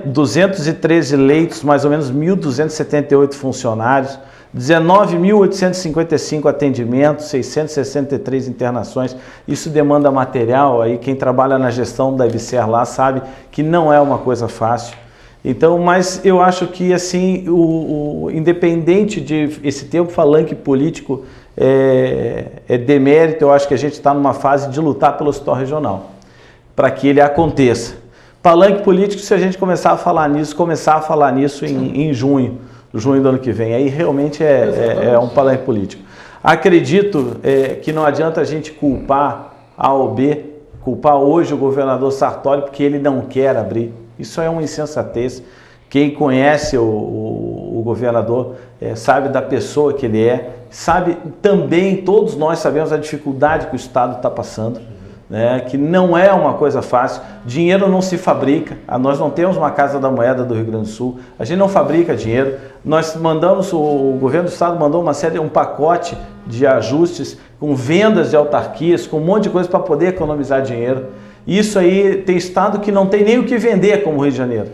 213 leitos, mais ou menos 1.278 funcionários, 19.855 atendimentos, 663 internações. Isso demanda material, aí quem trabalha na gestão da IBSER lá sabe que não é uma coisa fácil. Então, mas eu acho que assim, independente de esse termo palanque político é demérito, eu acho que a gente está numa fase de lutar pelo hospital regional, para que ele aconteça. Palanque político, se a gente começar a falar nisso em junho do ano que vem, aí realmente é um palanque político. Acredito que não adianta a gente culpar A ou B, culpar hoje o governador Sartori porque ele não quer abrir. Isso é uma insensatez. Quem conhece o governador sabe da pessoa que ele é, sabe também, todos nós sabemos a dificuldade que o Estado está passando, né, que não é uma coisa fácil. Dinheiro não se fabrica, nós não temos uma Casa da Moeda do Rio Grande do Sul, a gente não fabrica dinheiro. Nós mandamos, o governo do Estado mandou um pacote de ajustes com vendas de autarquias, com um monte de coisa para poder economizar dinheiro. Isso aí tem estado que não tem nem o que vender, como o Rio de Janeiro.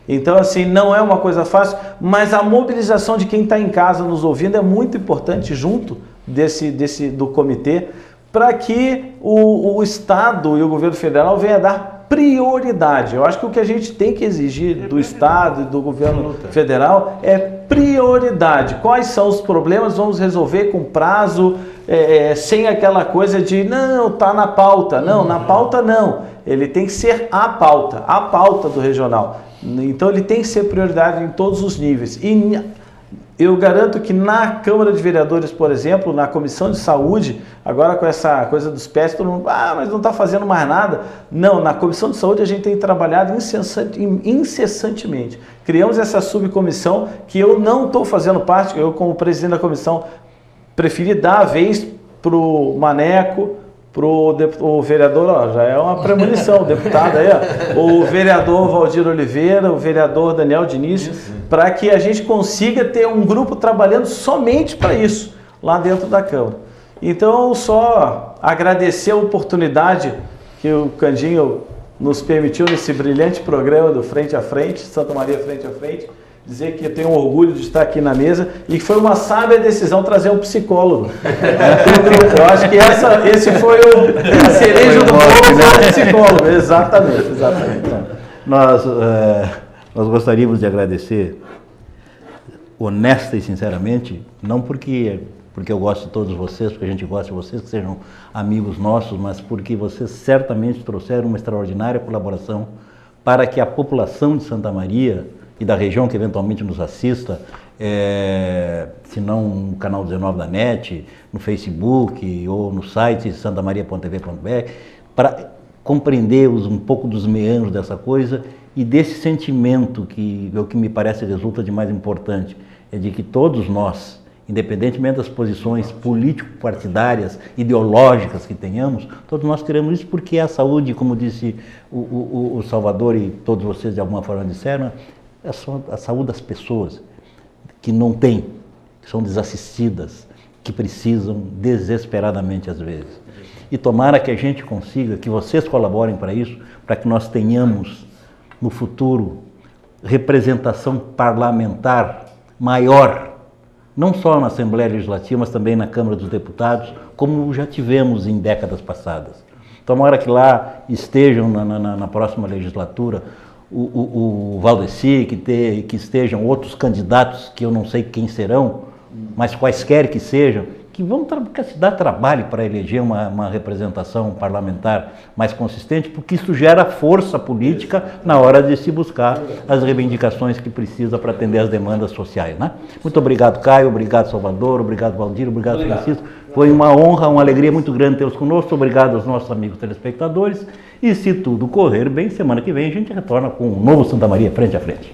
Então, assim, não é uma coisa fácil, mas a mobilização de quem está em casa nos ouvindo é muito importante junto do comitê, para que o Estado e o governo federal venham a dar prioridade. Eu acho que o que a gente tem que exigir do Estado e do governo federal é prioridade. Quais são os problemas? Vamos resolver com prazo, sem aquela coisa de, não, está na pauta. Não, na pauta não. Ele tem que ser a pauta do regional. Então ele tem que ser prioridade em todos os níveis. E eu garanto que na Câmara de Vereadores, por exemplo, na Comissão de Saúde, agora com essa coisa dos pés, todo mundo, mas não está fazendo mais nada. Não, na Comissão de Saúde a gente tem trabalhado incessantemente. Criamos essa subcomissão que eu não estou fazendo parte, eu como presidente da comissão preferi dar a vez para o Maneco, o vereador, já é uma premonição, o deputado aí, o vereador Valdir Oliveira, o vereador Daniel Diniz, para que a gente consiga ter um grupo trabalhando somente para isso, lá dentro da Câmara. Então, só agradecer a oportunidade que o Candinho nos permitiu nesse brilhante programa do Frente a Frente, Santa Maria Frente a Frente, dizer que eu tenho orgulho de estar aqui na mesa e que foi uma sábia decisão trazer um psicólogo. Eu acho que esse foi o cereja do bolo, psicólogo. Exatamente. Então, nós gostaríamos de agradecer, honesta e sinceramente, não porque eu gosto de todos vocês, porque a gente gosta de vocês, que sejam amigos nossos, mas porque vocês certamente trouxeram uma extraordinária colaboração para que a população de Santa Maria e da região que eventualmente nos assista, se não no canal 19 da NET, no Facebook ou no site santamaria.tv.br, para compreender um pouco dos meandros dessa coisa e desse sentimento que é o que me parece resulta de mais importante, é de que todos nós, independentemente das posições político-partidárias, ideológicas que tenhamos, todos nós queremos isso porque a saúde, como disse o Salvador e todos vocês de alguma forma disseram, é a saúde das pessoas que não têm, que são desassistidas, que precisam desesperadamente às vezes. E tomara que a gente consiga, que vocês colaborem para isso, para que nós tenhamos no futuro representação parlamentar maior, não só na Assembleia Legislativa, mas também na Câmara dos Deputados, como já tivemos em décadas passadas. Tomara que lá estejam na próxima legislatura o Valdeci, que estejam outros candidatos que eu não sei quem serão, mas quaisquer que sejam, que se dá trabalho para eleger uma representação parlamentar mais consistente, porque isso gera força política na hora de se buscar as reivindicações que precisa para atender as demandas sociais, né? Muito obrigado, Caio, obrigado, Salvador, obrigado, Valdir, obrigado, Francisco. Foi uma honra, uma alegria muito grande tê-los conosco. Obrigado aos nossos amigos telespectadores. E se tudo correr bem, semana que vem a gente retorna com um novo Santa Maria Frente a Frente.